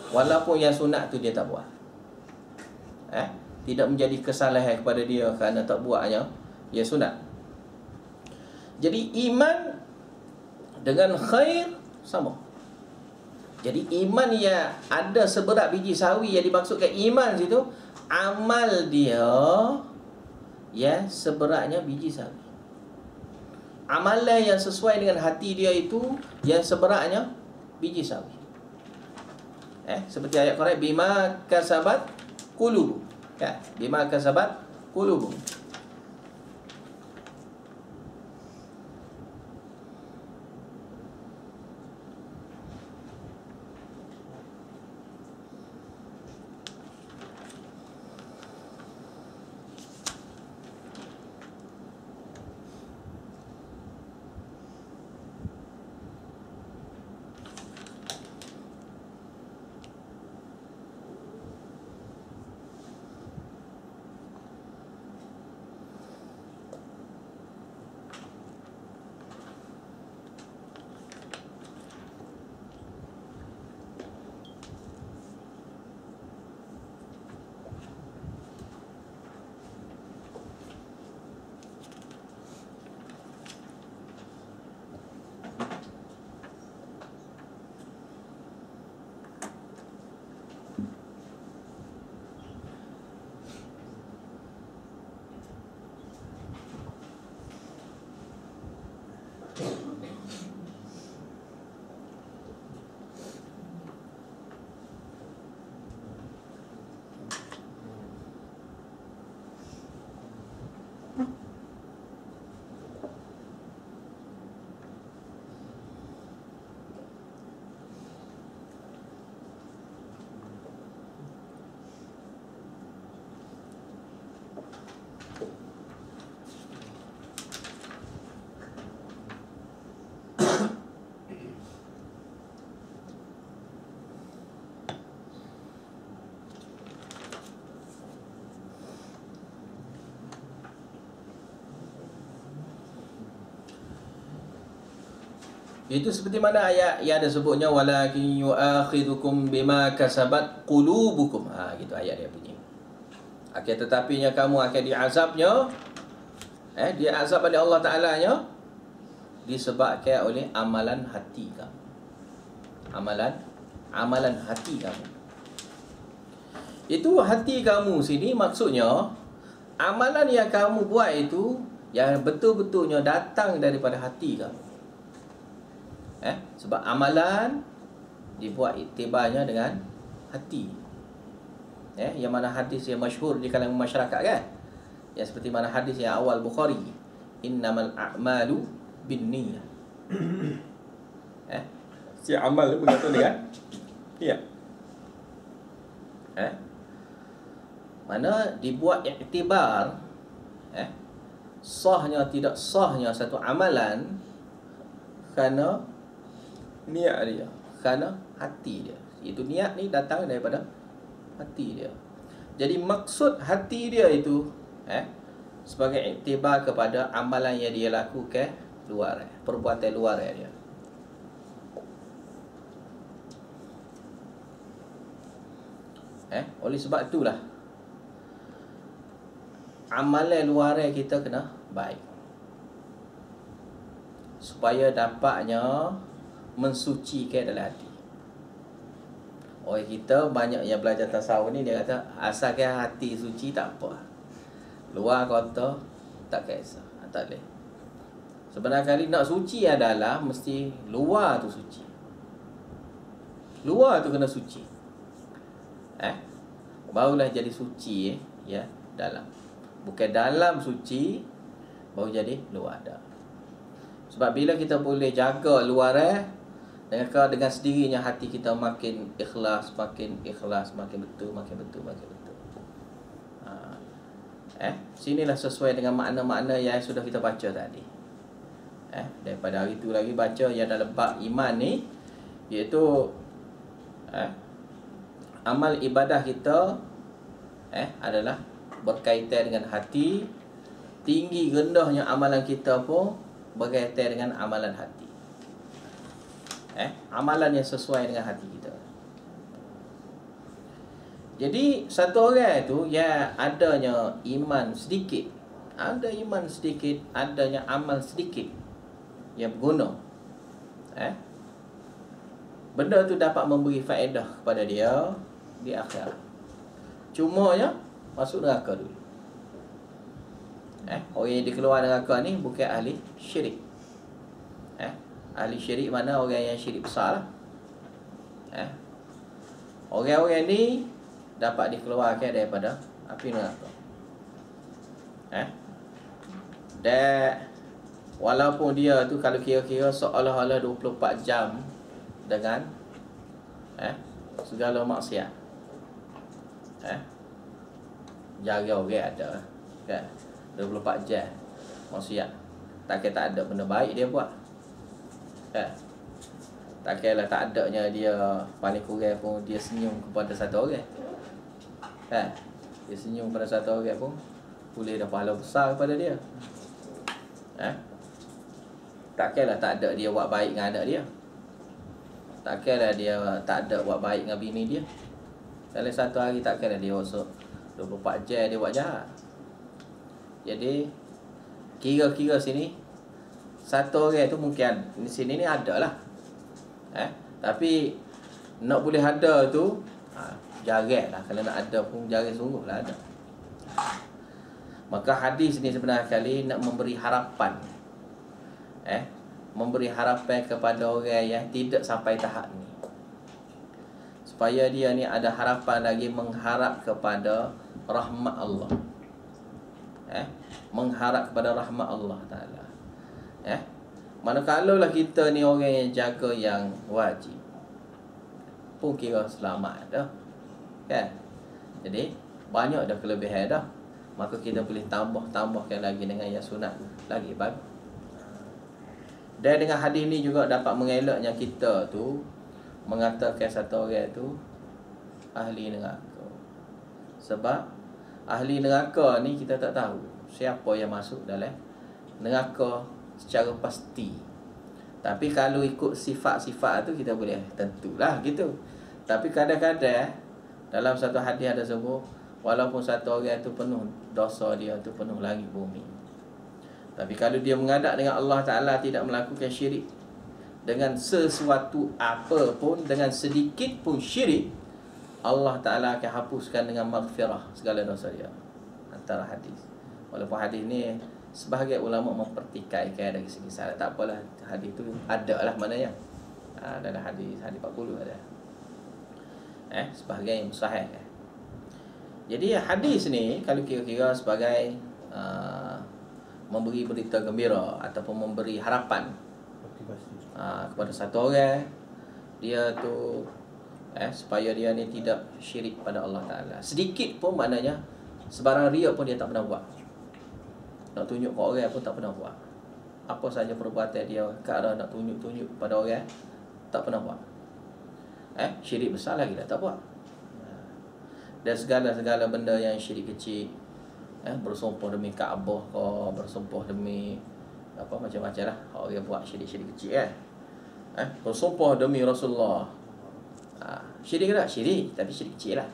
Walaupun yang sunat tu dia tak buat. Tidak menjadi kesalahan kepada dia kerana tak buatnya yang sunat. Jadi iman dengan khair sama. Jadi iman yang ada seberat biji sawi yang dimaksudkan iman situ, amal dia ya seberatnya biji sawi. Amalan yang sesuai dengan hati dia itu yang seberatnya biji sawi. Seperti ayat Quran, bima kasabat qulubu. Ya, bima kasabat qulubu. Itu seperti mana ayat yang ada sebutnya walakin yu'akhidukum bima kasabat qulubukum. Gitu ayat dia bunyi. Tetapinya kamu akan diazabnya diazab oleh Allah Ta'ala-nya disebabkan oleh amalan hati kamu. Amalan hati kamu. Itu hati kamu sini maksudnya amalan yang kamu buat itu yang betul-betulnya datang daripada hati kamu. Sebab amalan dibuat iktibarnya dengan hati. Yang mana hadis yang masyhur di kalangan masyarakat kan? Yang seperti mana hadis yang awal Bukhari, innamal a'malu binniyah. Si amal itu bergantung dengan ya. Mana dibuat iktibar sahnya tidak sahnya satu amalan kerana niat dia, kerana hati dia. Itu niat ni datang daripada hati dia. Jadi maksud hati dia itu sebagai iktibar kepada amalan yang dia lakukan luar, perbuatan luar dia. Oleh sebab itulah amalan luar kita kena baik supaya dapatnya mensucikan dalam hati. Orang kita banyak yang belajar tasawuf ni, dia kata asalkan hati suci tak apa, luar kotor tak kisah, tak boleh. Sebenarnya kali nak suci adalah mesti luar tu suci. Luar tu kena suci. Barulah jadi suci ya dalam. Bukan dalam suci baru jadi luar dah. Sebab bila kita boleh jaga luar dengan sendirinya hati kita makin ikhlas, makin betul. Sinilah sesuai dengan makna-makna yang sudah kita baca tadi. Daripada hari itu lagi baca yang dalam bab iman ni, iaitu amal ibadah kita adalah berkaitan dengan hati. Tinggi rendahnya amalan kita pun berkaitan dengan amalan hati. Amalan yang sesuai dengan hati kita. Jadi satu orang itu yang adanya iman sedikit, adanya amal sedikit yang berguna, benda tu dapat memberi faedah kepada dia di akhirat. Cumanya masuk neraka dulu. Orang yang dikeluar neraka ni bukan ahli syirik. Ahli syirik mana orang yang syirik besar lah. Orang-orang ni dapat dikeluarkan daripada api neraka. Dan walaupun dia tu kalau kira-kira seolah-olah 24 jam dengan segala maksiat, jaga orang ada kan, 24 jam maksiat, takkan tak ada benda baik dia buat kan. Takkanlah tak adanya dia paling kurang pun dia senyum kepada satu orang kan. Dia senyum kepada satu orang pun boleh dah pahala besar kepada dia. Takkanlah tak ada dia buat baik dengan anak dia. Takkanlah dia tak ada buat baik dengan bini dia. Salah satu hari takkanlah dia masuk 24 jam dia buat jahat. Jadi kira-kira sini satu orang tu mungkin di sini ni ada lah. Tapi nak boleh ada tu jarang lah. Kalau nak ada pun jarang sungguh lah ada. Maka hadis ni sebenarnya kali nak memberi harapan, memberi harapan kepada orang yang tidak sampai tahap ni, supaya dia ni ada harapan lagi mengharap kepada rahmat Allah, mengharap kepada rahmat Allah Ta'ala. Manakala kita ni orang yang jaga yang wajib pun kira selamat dah kan. Jadi banyak dah kelebihan dah. Maka kita boleh tambahkan lagi dengan yang sunat lagi bagus. Dan dengan hadis ni juga dapat mengelaknya kita tu mengatakan satu orang tu ahli neraka. Sebab ahli neraka ni kita tak tahu siapa yang masuk dalam neraka secara pasti. Tapi kalau ikut sifat-sifat tu kita boleh tentulah gitu. Tapi kadang-kadang dalam satu hadis ada sebut, walaupun satu orang tu penuh dosa, dia tu penuh langit bumi, tapi kalau dia menghadap dengan Allah Ta'ala, tidak melakukan syirik dengan sesuatu apa pun, dengan sedikit pun syirik, Allah Ta'ala akan hapuskan dengan maghfirah segala dosa dia. Antara hadis. Walaupun hadis ni sebahagian ulama mempertikaikan dari segi syarat, tak apalah, hadis tu ada lah maknanya. Dalam hadis 40 ada. Sebahagian yang sahih. Jadi hadis ni kalau kira-kira sebagai memberi berita gembira ataupun memberi harapan kepada satu orang, dia tu supaya dia ni tidak syirik pada Allah Ta'ala sedikit pun. Maknanya sebarang riak pun dia tak pernah buat, nak tunjuk ke orang pun tak pernah buat. Apa saja perbuatan dia ke arah nak tunjuk-tunjuk pada orang, tak pernah buat. Syirik besar lagi dah tak buat. Dan segala-segala benda yang syirik kecil, bersumpah demi Kaabah ke, bersumpah demi apa macam-macam lah orang buat syirik-syirik kecil bersumpah demi Rasulullah, syirik tak? Syirik, tapi syirik kecil lah.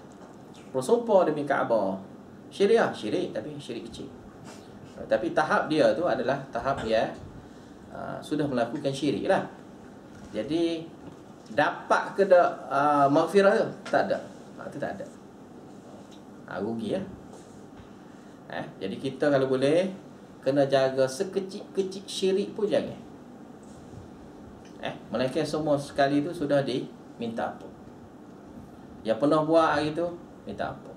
Bersumpah demi Kaabah, syirik lah, syirik tapi syirik kecil. Tapi tahap dia tu adalah tahap dia sudah melakukan syirik lah. Jadi dapat ke maghfirah tu? Tak ada. Itu tak ada. Rugi lah. Jadi kita kalau boleh kena jaga sekecil-kecil syirik pun jangan. Melainkan semua sekali tu sudah diminta apa. Yang pernah buat hari tu minta apa.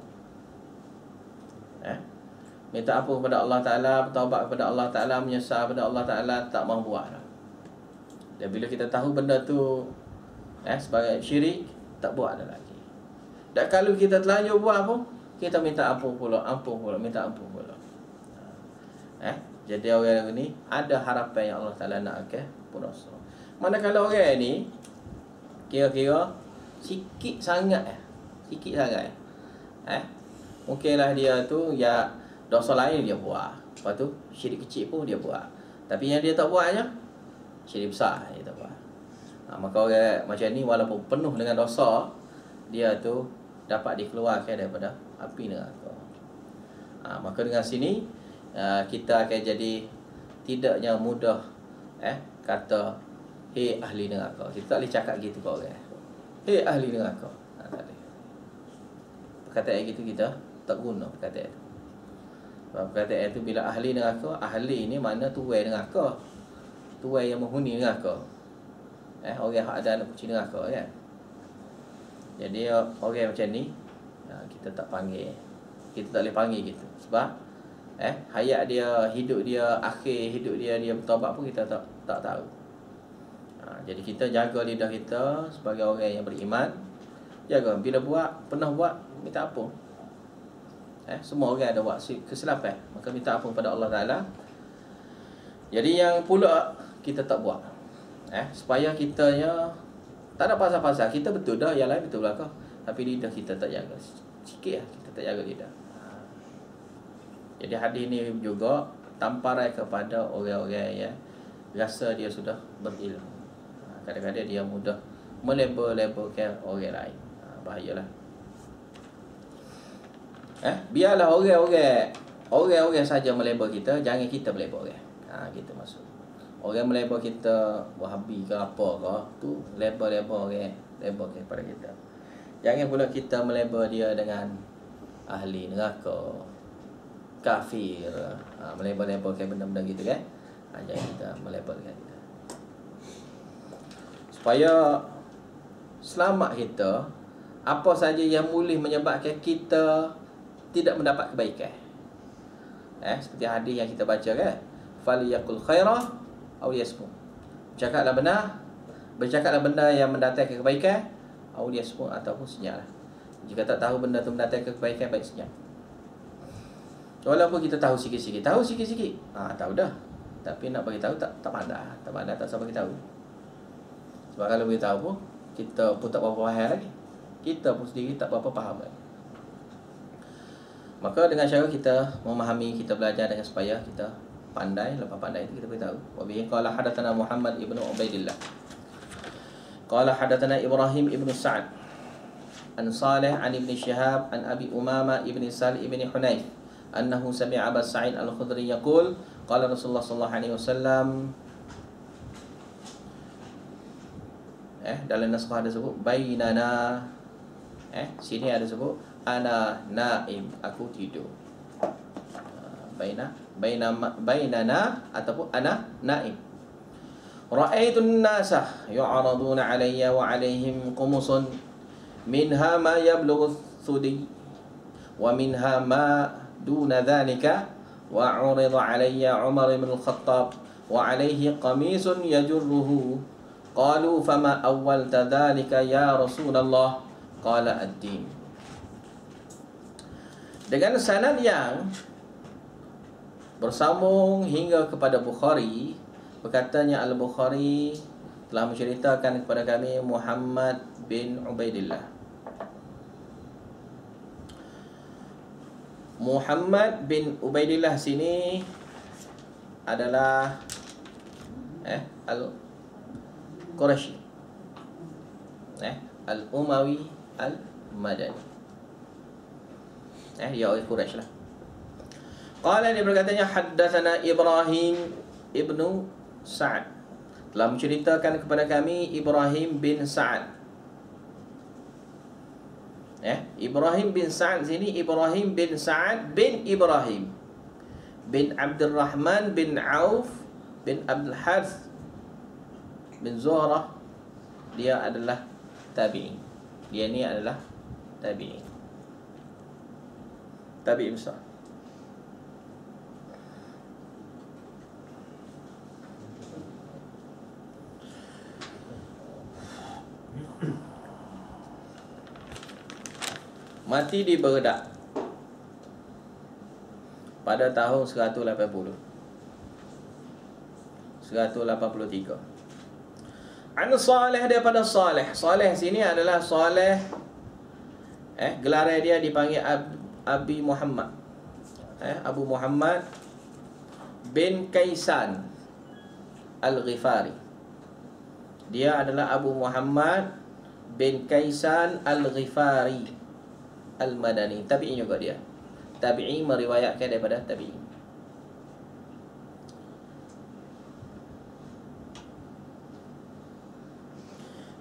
Minta apa kepada Allah Ta'ala, bertaubat kepada Allah Ta'ala, menyesal kepada Allah Ta'ala, tak mahu buat lah. Dan bila kita tahu benda tu sebagai syirik, tak buat dah lagi. Dan kalau kita terlanjur buat pun, kita minta ampun pula, minta ampun pula. Jadi orang ni ada harapan yang Allah Ta'ala nak pun dosa. Manakala orang ni kira-kira sikit sangat mungkinlah dia tu ya dosa lain dia buat, lepas tu syirik kecil pun dia buat, tapi yang dia tak buatnya syirik besar dia tak buat. Maka orang macam ni walaupun penuh dengan dosa, dia tu dapat dikeluarkan daripada api neraka. Maka dengan sini kita akan jadi tidaknya mudah kata hei ahli neraka. Kita tak boleh cakap gitu ke orang. Hei ahli neraka. Tak boleh. Perkataan gitu kita tak guna perkataan itu. Sebab perkataan itu bila ahli neraka, ahli ni makna tuai neraka. Tuai yang menghuni neraka. Orang yang ada anak kucing neraka kan. Jadi orang macam ni kita tak panggil. Kita tak boleh panggil gitu. Sebab hayat dia, hidup dia, akhir hidup dia bertaubat pun kita tak tahu. Jadi kita jaga lidah kita sebagai orang yang beriman. Jaga bila buat, pernah buat, minta ampun. Semua orang ada buat kesilapan, maka minta ampun pada Allah Ta'ala. Jadi yang pula kita tak buat, supaya kitanya tak ada pasal-pasal. Kita betul dah, yang lain betul belakang, tapi lidah kita tak jaga. Sikit lah kita tak jaga lidah. Jadi hadis ni juga tamparan kepada orang-orang yang rasa dia sudah berilmu. Kadang-kadang dia mudah melabel-labelkan orang lain. Bahayalah. Biarlah orang-orang saja melabel kita, jangan kita melabel orang. Gitu maksud. Orang melabel kita Wahabi ke apa ke, tu label-label orang, label kepada kita. Jangan pula kita melabel dia dengan ahli neraka, kafir, melabel-label kayak benda-benda gitu kan. Jangan kita melabelkan kita. Supaya selamat kita, apa saja yang boleh menyebabkan kita tidak mendapat kebaikan. Seperti hadis yang kita baca kan, faliyaqul khaira aw yasmut. Bercakaplah benda yang mendatangkan kebaikan, aw yasmut, ataupun senyaplah. Jika tak tahu benda tu mendatangkan kebaikan, baik senyap. Walaupun kita tahu sikit-sikit, tahu dah. Tapi nak bagi tahu tak pandai, tak sampai kita tahu. Sebab kalau beritahu pun, kita pun tak berapa faham lagi. Kita pun sendiri tak berapa faham lagi. Maka dengan cara kita memahami, kita belajar dengan supaya kita pandai. Lepas pandai itu kita beritahu. Wabihi qala hadatsana Muhammad ibnu Ubaidillah. Qala hadatsana Ibrahim ibnu Sa'ad. An Salih an Ibn Shihab an Abi Umama ibn Sal ibn Hunayf annahu sami'a Aba Sa'id al-Khudri yaqul qala Rasulullah sallallahu alaihi wasallam. Dalam naskah ada sebut bainana. Sini ada sebut ana naim, aku tidur. Bainana ataupun ana naim. Ra'aitun nasa yu'araduna alayya wa alaihim qumusun minha ma yablughu thudi wa minha ma duna dhalika wa 'urida alayya Umar ibn al-Khattab wa alayhi qamisun yajurruhu. Qalu fama awwalta dhalika ya Rasulullah? Qala ad-din. Dengan sanad yang bersambung hingga kepada Bukhari, berkatanya Al-Bukhari telah menceritakan kepada kami Muhammad bin Ubaidillah. Muhammad bin Ubaidillah sini adalah Al-Qurashi, Al-Umawi Al-Madani. Dia orang Quraisy lah. Qala, dia berkatanya haddatsana Ibrahim ibnu Sa'ad, telah menceritakan kepada kami Ibrahim bin Sa'ad. Ibrahim bin Sa'ad sini Ibrahim bin Sa'ad bin Ibrahim bin Abdul Rahman bin Auf bin Abdul Harth bin Zuhrah. Dia adalah tabi'in. Dia ni adalah tabi'in, tabi'in besar. Mati di Baghdad pada tahun 183. An Salih, daripada Salih. Salih sini adalah Salih, gelaran dia dipanggil Abi Muhammad, Abu Muhammad bin Kaisan Al-Ghifari. Dia adalah Abu Muhammad bin Kaisan Al-Ghifari Al-Madani. Tabi'in juga dia. Tabi'in meriwayatkan daripada tabi'in.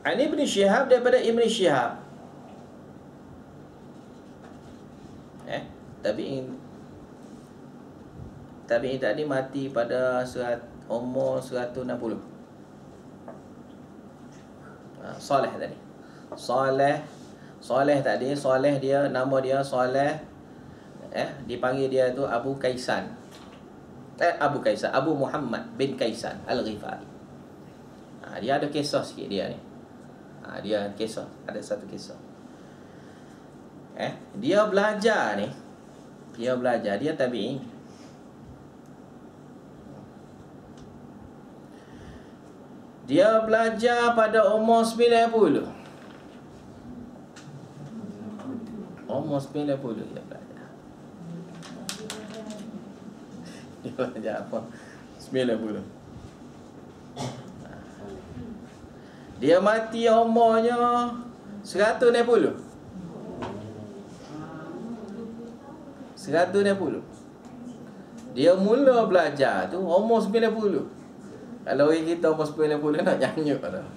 An Ibn Syihab, daripada Ibn Syihab. Tabi'in tadi mati pada umur 160. Saleh tadi. Saleh tadi, Saleh dia, nama dia Saleh. Dipanggil dia tu Abu Kaisan. Abu Muhammad bin Kaisan Al-Ghifari. Dia ada kisah sikit dia ni. Dia kisah, ada satu kisah. Dia belajar ni. Dia tabi'in. Dia belajar pada umur 90. Umur 90 dia belajar. Dia belajar apa? 90. Dia mati umurnya 160. 160. Dia mula belajar tu umur 90. Kalau orang kita umur 90 nak nyanyuk dah.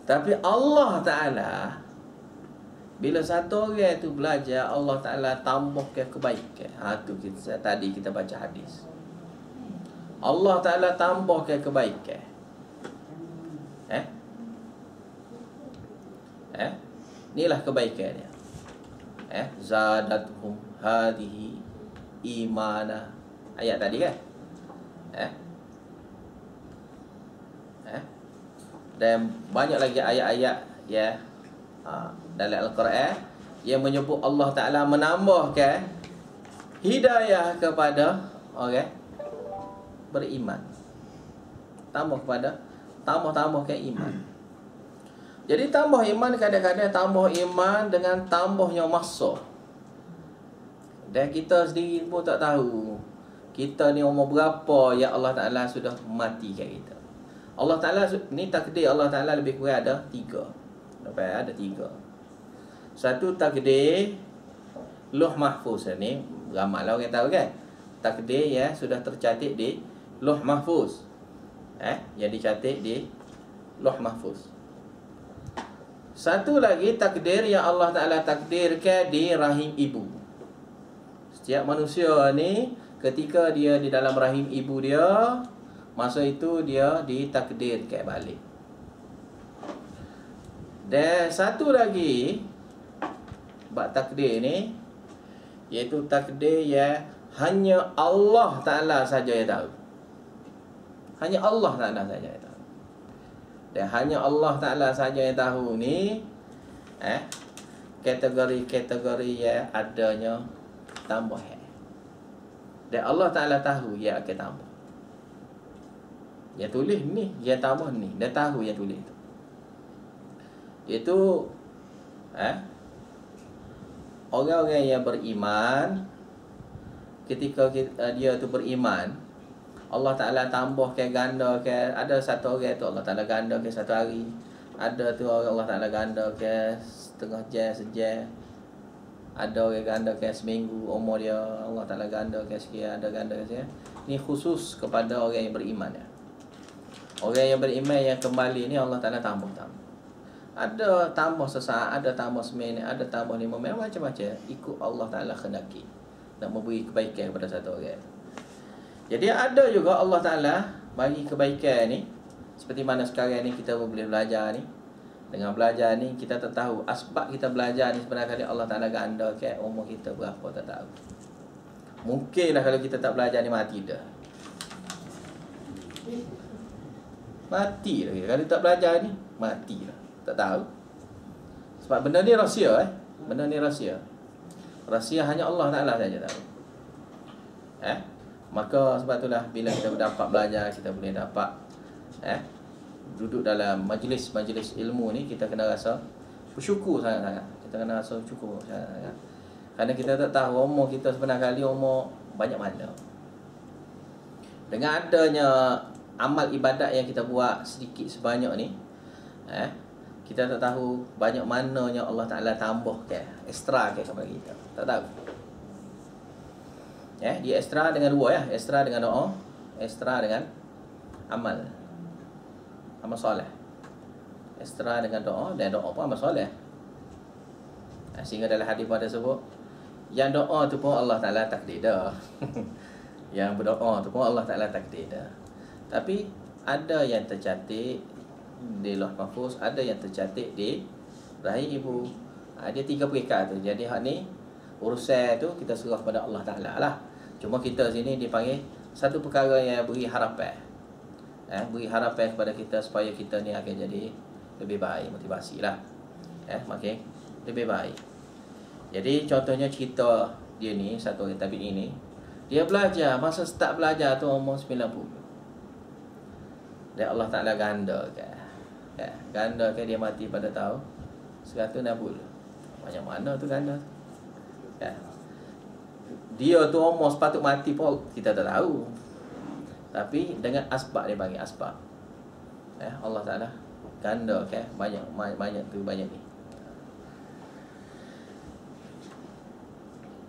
Tapi Allah Ta'ala, bila satu orang tu belajar, Allah Ta'ala tambah ke kebaikan. Tu tadi kita baca hadis. Allah Ta'ala tambah ke kebaikan. Inilah kebaikan dia. Zadatuhum hadhihi imana. Ayat tadi kan? Dan banyak lagi ayat-ayat dalam Al-Quran yang menyebut Allah Ta'ala menambahkan hidayah kepada orang beriman. Tambahkan iman. Jadi tambah iman, kadang-kadang tambah iman dengan tambahnya masa. Dan kita sendiri pun tak tahu kita ni umur berapa yang Allah Ta'ala sudah matikan kita. Allah Ta'ala ni takdir Allah Ta'ala lebih kurang ada 3. Ada 3. Satu takdir Lauh Mahfuz ni, ramai lah orang tahu kan. Takdir ya sudah tercatat di Lauh Mahfuz. Yang dicatat di Lauh Mahfuz. Satu lagi takdir yang Allah Ta'ala takdirkan di rahim ibu. Setiap manusia ni ketika dia di dalam rahim ibu dia, masa itu dia ditakdirkan balik. Dan satu lagi bab takdir ni, iaitu takdir yang hanya Allah Ta'ala saja yang tahu. Hanya Allah Ta'ala saja yang tahu. Dan hanya Allah Ta'ala saja yang tahu ni kategori-kategori yang adanya tambahan. Dan Allah Ta'ala tahu yang akan tambah. Yang tulis ni, yang tambah ni, dia tahu yang tulis tu. Itu orang-orang yang beriman, ketika dia tu beriman, Allah Ta'ala tambahkan, gandakan. Ada satu orang tu Allah Ta'ala gandakan satu hari. Ada tu Allah Ta'ala gandakan setengah jam, sejam. Ada orang gandakan seminggu umur dia. Allah Ta'ala gandakan sekian, ada gandakan sekian. Ini khusus kepada orang yang beriman ya. Orang yang beriman yang kembali ni Allah Ta'ala tambah. Ada tambah sesaat, ada tambah seminit, ada tambah 5 minit, macam-macam. Ikut Allah Ta'ala khendaki nak memberi kebaikan kepada satu orang. Jadi ada juga Allah Ta'ala bagi kebaikan ni. Seperti mana sekarang ni kita boleh belajar ni. Dengan belajar ni kita tak tahu asbab kita belajar ni sebenarnya Allah Ta'ala gandakan umur kita berapa tak tahu. Mungkinlah kalau kita tak belajar ni mati dah. Mati lagi. Kalau tak belajar ni mati lah. Tak tahu. Sebab benda ni rahsia Benda ni rahsia. Rahsia hanya Allah Ta'ala saja tahu. Maka sebab itulah bila kita dapat belajar, kita boleh dapat duduk dalam majlis-majlis ilmu ni, kita kena rasa bersyukur sangat-sangat. Kita kena rasa syukur sangat-sangat. Kerana kita tak tahu umur kita sebenarnya kali umur banyak mana. Dengan adanya amal ibadat yang kita buat sedikit sebanyak ni, kita tak tahu banyak mananya Allah Ta'ala tambahkan, extra ke kepada kita. Tak tahu. Dia extra dengan dua ya, extra dengan doa, extra dengan amal soleh. Ekstra dengan doa, dan doa pun amal soleh. Sehingga dalam hadis pada sebut, yang doa tu pun Allah Ta'ala takdir dah. Yang berdoa tu pun Allah Ta'ala takdir dah. Tapi ada yang tercantik di Lauh Mahfuz, ada yang tercantik di rahim ibu. Dia 3 peringkat tu. Jadi hak ni urusan tu kita serah pada Allah Ta'ala lah. Cuma kita sini dipanggil satu perkara yang beri harapan. Beri harapan kepada kita supaya kita ni akan jadi lebih baik, motivasi lah. Makin lebih baik. Jadi contohnya cerita dia ni, satu orang tabi'in ni, dia belajar, masa start belajar tu umur 90. Dan Allah Ta'ala gandakan. Gandakan dia mati pada tahun 160. Macam mana tu ganda? Dia tu umur sepatut mati pun kita tak tahu. Tapi dengan asbab, dia panggil asbab. Allah Ta'ala gandakan banyak tu, banyak ni.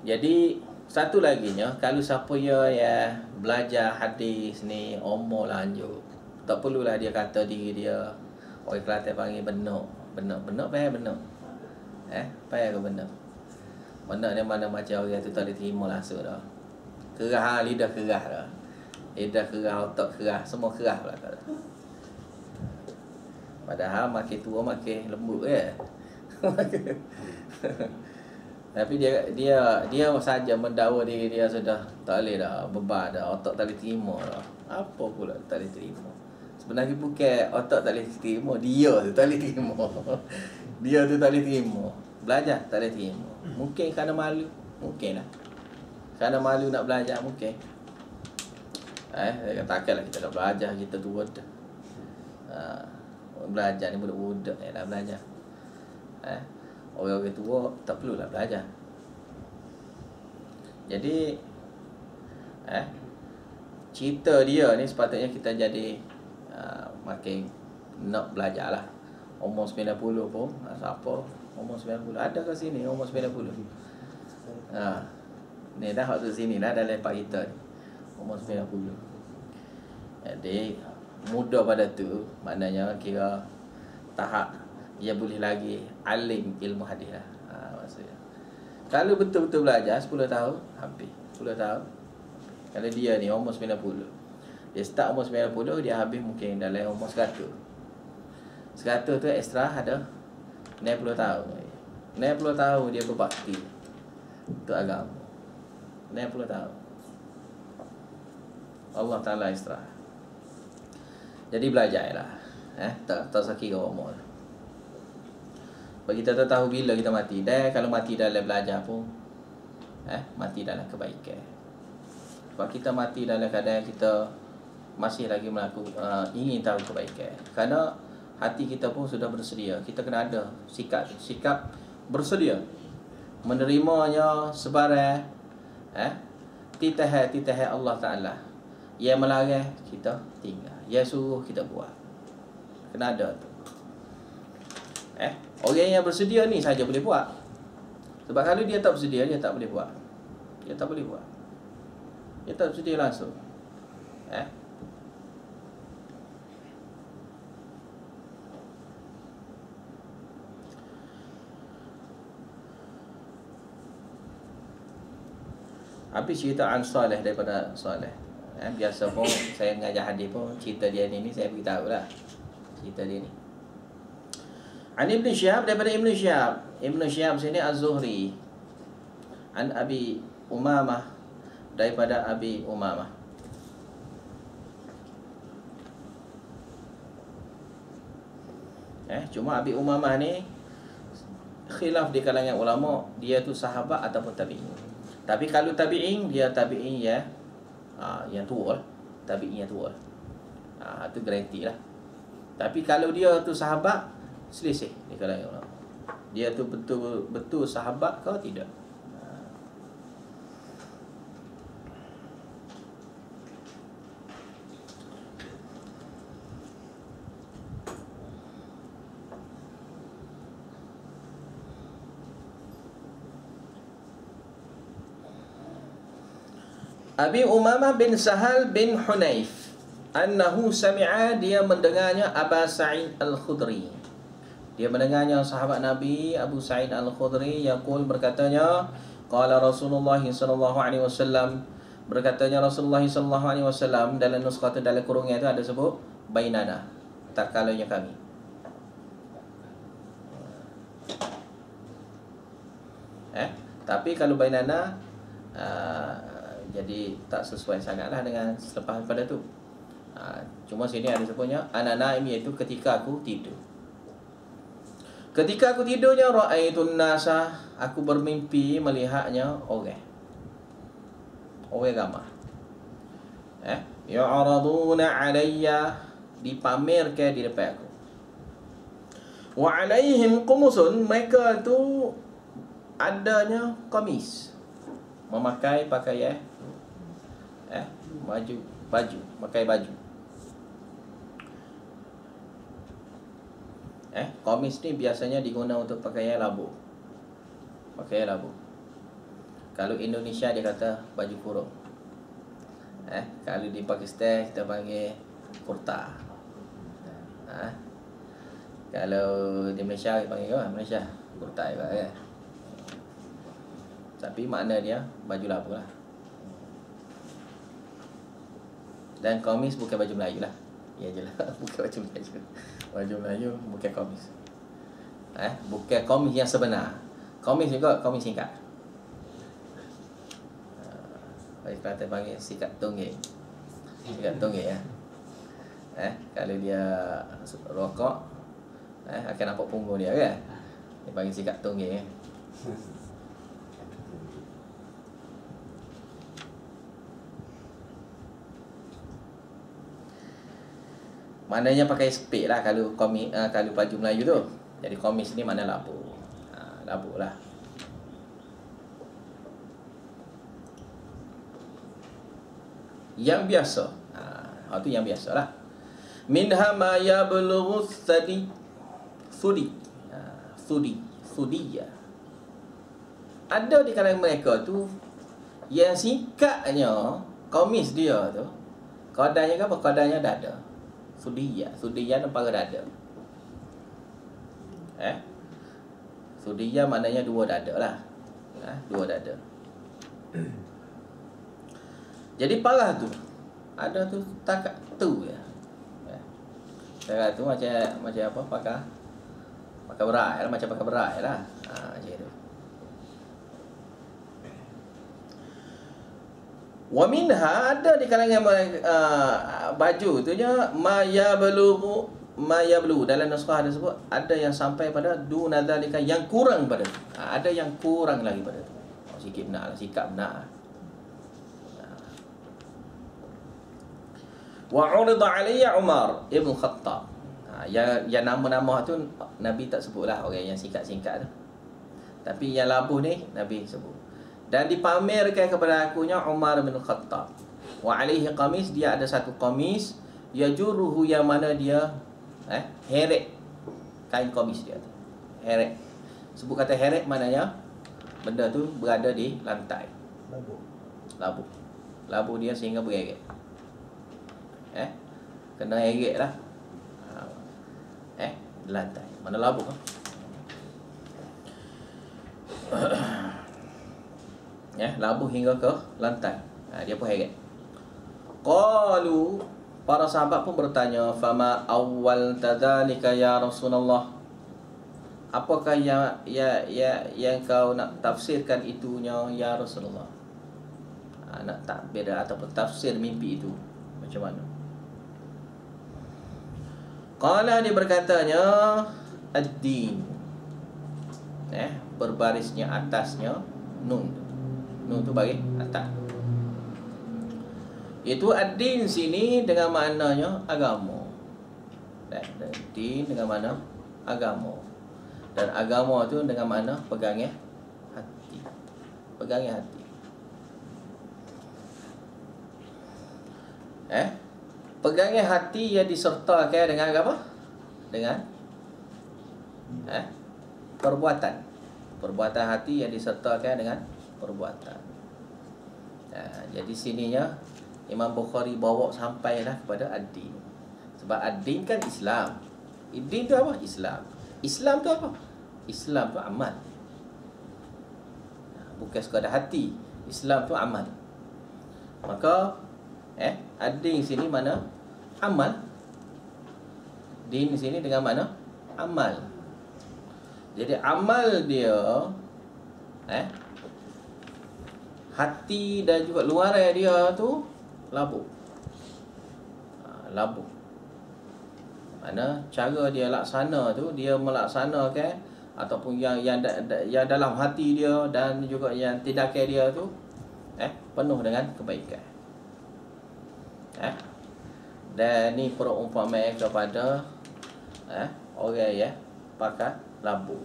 Jadi satu laginya, kalau siapa ya belajar hadis ni umur lanjut, tak perlulah dia kata diri dia orang Kelantan panggil benar payah benar. Payah ke benar? Benar ni mana macam orang tu tak boleh terima langsung dah. Kerah, lidah kerah dah. Lidah kerah, otak kerah, semua kerah pula dah. Padahal makin tua makin lembut Tapi dia saja mendakwa diri dia sudah tak boleh dah, beban dah, otak tak boleh terima dah. Apa pula tak boleh terima? Sebenarnya bukan otak tak boleh terima, dia tu tak boleh terima. Dia tu tak boleh terima. Belajar tak boleh terima. Mungkin kerana malu, mungkin lah. Kerana malu nak belajar mungkin. Takkanlah kita nak belajar, kita tua dah. Belajar ni budak-budak nak belajar. Orang-orang tua tak perlulah belajar. Jadi cerita dia ni sepatutnya kita jadi makin nak belajar lah. Umur 90 pun, siapa umur 90? Ada ke sini umur 90? Ni dah waktu sini lah, dah lepak kita ni, umur 90. Jadi muda pada tu, maknanya kira tahap dia boleh lagi alim ilmu hadis lah. Maksudnya kalau betul-betul belajar 10 tahun habis. 10 tahun. Kalau dia ni umur 90, dia start umur 90, dia habis mungkin dalam umur 100. 100 tu ekstra ada 60 tahun. 60 tahun dia berbakti untuk agama. 60 tahun Allah Ta'ala ekstra. Jadi belajarlah. Tak sakit umur. Bagi kita tahu bila kita mati. Dan kalau mati dalam belajar pun mati dalam kebaikan. Sebab kita mati dalam keadaan kita masih lagi ingin tahu kebaikan. Kerana hati kita pun sudah bersedia. Kita kena ada sikap bersedia menerimanya sebarang titah Allah Ta'ala. Yang melarang kita tinggal, yang suruh kita buat. Kena ada tu. Orang yang bersedia ni saja boleh buat. Sebab kalau dia tak bersedia, dia tak boleh buat. Dia tak boleh buat. Dia tak bersedia langsung. Habis cerita an Saleh daripada Saleh. Biasa pun saya mengajar hadis pun cerita dia ni saya beritahu lah. Cerita dia ni. An Ibn Syihab, daripada Ibn Syihab. Ibn Syihab sini Az-Zuhri. An Abi Umamah, daripada Abi Umamah. Cuma Abi Umamah ni khilaf di kalangan ulama, dia tu sahabat ataupun tabi'in. Tapi kalau tabi'in, dia tabi'in yang tua lah. Tabi'in yang tua lah. Itu garanti lah. Tapi kalau dia tu sahabat, selisih di kalangan ulama. Dia tu betul sahabat ke tidak? Abi Umamah bin Sahal bin Hunayf annahu sami'a, dia mendengarnya Aba Sa'id Al-Khudri. Dia mendengarnya sahabat Nabi Abu Sa'id Al-Khudri yaqul, berkatanya, qala Rasulullah sallallahu alaihi wasallam, berkatanya Rasulullah sallallahu alaihi wasallam, dalam nuskah tu, dalam kurungnya tu ada sebut bainana, tak kalanya kami. Tapi kalau bainana jadi tak sesuai sangatlah dengan selepas pada tu. Cuma sini ada sebutnya ana-naim, iaitu ketika aku tidur. Ketika aku tidurnya, ra'aitun nasa, aku bermimpi melihatnya orang ramai. Ya'raduna alayya, dipamerkan di depan aku. Wa alaihim qumusun, mereka tu adanya kamis, memakai pakaian baju, pakai baju. Kamis ni biasanya diguna untuk pakaian labu. Pakaian labu. Kalau Indonesia dia kata baju kurung. Kalau di Pakistan kita panggil kurta. Kalau di Malaysia kita panggil Malaysia kurta juga kan. Tapi makna dia baju labu lah. Dan kamis bukan baju Melayu lah. Ya je lah, bukan baju Melayu. Baju Melayu bukan kamis. Bukan kamis yang sebenar. Kamis juga kamis singkat. Baik, kata panggil sikat tonggeng. Sikat tonggeng ya. Kalau dia rokok, akan nampak punggung dia kan. Dia panggil sikat tonggeng ya. Maknanya pakai spek lah kalau komis, kalau baju Melayu tu. Jadi komis ni mana labu. Labu lah. Yang biasa. Itu yang biasa lah. Minha ma yablughu sudi. Sudiya. Ada di kalangan mereka tu yang singkatnya komis dia tu, kodanya ke apa? Kodanya dada. Sudiya nampak dada. Sudiya maknanya dua dada lah. Dua dada. Jadi parah tu. Ada tu takat tu ya. Takat tu macam apa? Pakai berai lah, macam pakai berai lah. Macam tu. Wa minha, ada di kalangan baju tu nya ma yablu, dalam nuskah ada sebut ada yang sampai pada duna zalika, yang kurang pada tu. Ada yang kurang lagi pada tu. Sikit benar lah, sikap benar. Wa urida alayya Umar ibn Khattab. Yang nama-nama tu Nabi tak sebutlah orang yang singkat-singkat tu. Tapi yang labuh ni Nabi sebut. Dan dipamerkan kepada akunya Umar bin Khattab. Wa alaihi qamis, dia ada satu qamis, yajuruhu, yang mana dia heret kain qamis dia tu. Heret. Sebut kata heret maknanya benda tu berada di lantai. Labu dia sehingga berheret. Kena heret lah. Di lantai. Mana labu kan? Labuh hingga ke lantai. Dia pun heret. Qalu, para sahabat pun bertanya, fama awal tadzalika ya Rasulullah, apakah yang kau nak tafsirkan itunya ya Rasulullah? Nak takbir ataupun tafsir mimpi itu macam mana? Qala, dia berkatanya, ad-din, berbarisnya atasnya nun. Nun tu bagi atas. Itu ad-din sini dengan maknanya agama. Din dengan makna agama. Dan agama tu dengan makna pegangnya hati. Pegangnya hati. Pegangnya hati yang disertakan dengan apa? Dengan perbuatan. Perbuatan hati yang disertakan dengan perbuatan. Jadi sininya Imam Bukhari bawa sampailah kepada ad-din. Sebab ad-din kan Islam. Ad-din tu apa? Islam. Islam tu apa? Islam tu amal. Bukan sekadar hati. Islam tu amal. Maka ad-din sini mana? Amal. Din sini dengan mana? Amal. Jadi amal dia hati dan juga luaran dia tu labuh. Labuh. Mana cara dia laksana tu, dia melaksanakan ataupun yang dalam hati dia dan juga yang tindakan dia tu penuh dengan kebaikan. Dan ni perumpamaan kepada orang pakai labu.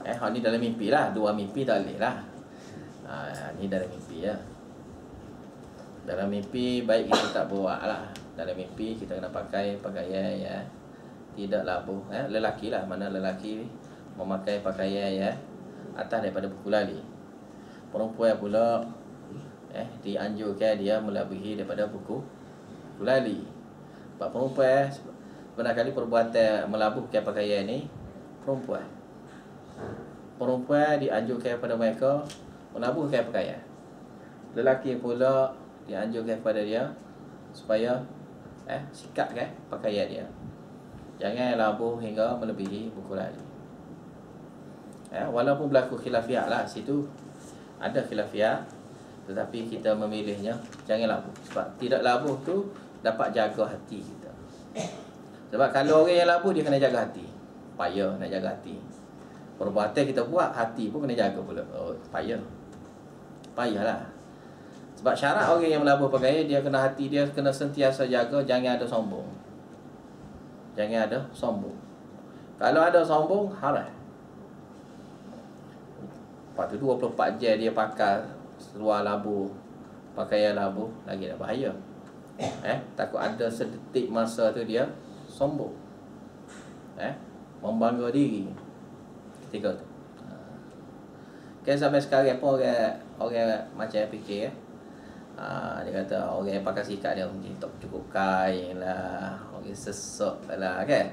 Ni dalam mimpi lah, dua mimpi tak boleh lah. Ni dalam mimpi ya. Dalam mimpi baik kita tak buat lah. Dalam mimpi kita kena pakai pakaian tidak labuh. Lelaki lah, mana lelaki memakai pakaian atas daripada buku lali. Perempuan pula dianjurkan dia melebihi daripada buku lali. Sebab perempuan barangkali perbuatan melabuhkan pakaian ni perempuan dianjurkan kepada mereka melabuhkan pakaian. Lelaki pula dianjurkan kepada dia supaya sikatkan pakaian dia. Jangan labuh hingga melebihi buku lali. Walaupun berlaku khilafiah lah situ, ada khilafiah, tetapi kita memilihnya jangan labuh. Sebab tidak labuh tu dapat jaga hati kita. Sebab kalau orang yang labuh dia kena jaga hati. Payah nak jaga hati. Perbuatan kita buat, hati pun kena jaga pula. Payahlah. Sebab syarat orang yang melabuh pakaian, dia kena hati dia kena sentiasa jaga, jangan ada sombong. Jangan ada sombong. Kalau ada sombong, haram. Lepas tu 24 jam dia pakai seluar labuh, pakaian labuh, lagi dah bahaya. Takut ada sedetik masa tu dia sombong. Membangga diri ketika tu. Kan sampai sekarang pun orang macam fikir dia kata orang yang pakai sikat dia tak cukup kain lah, orang sesak lah kan.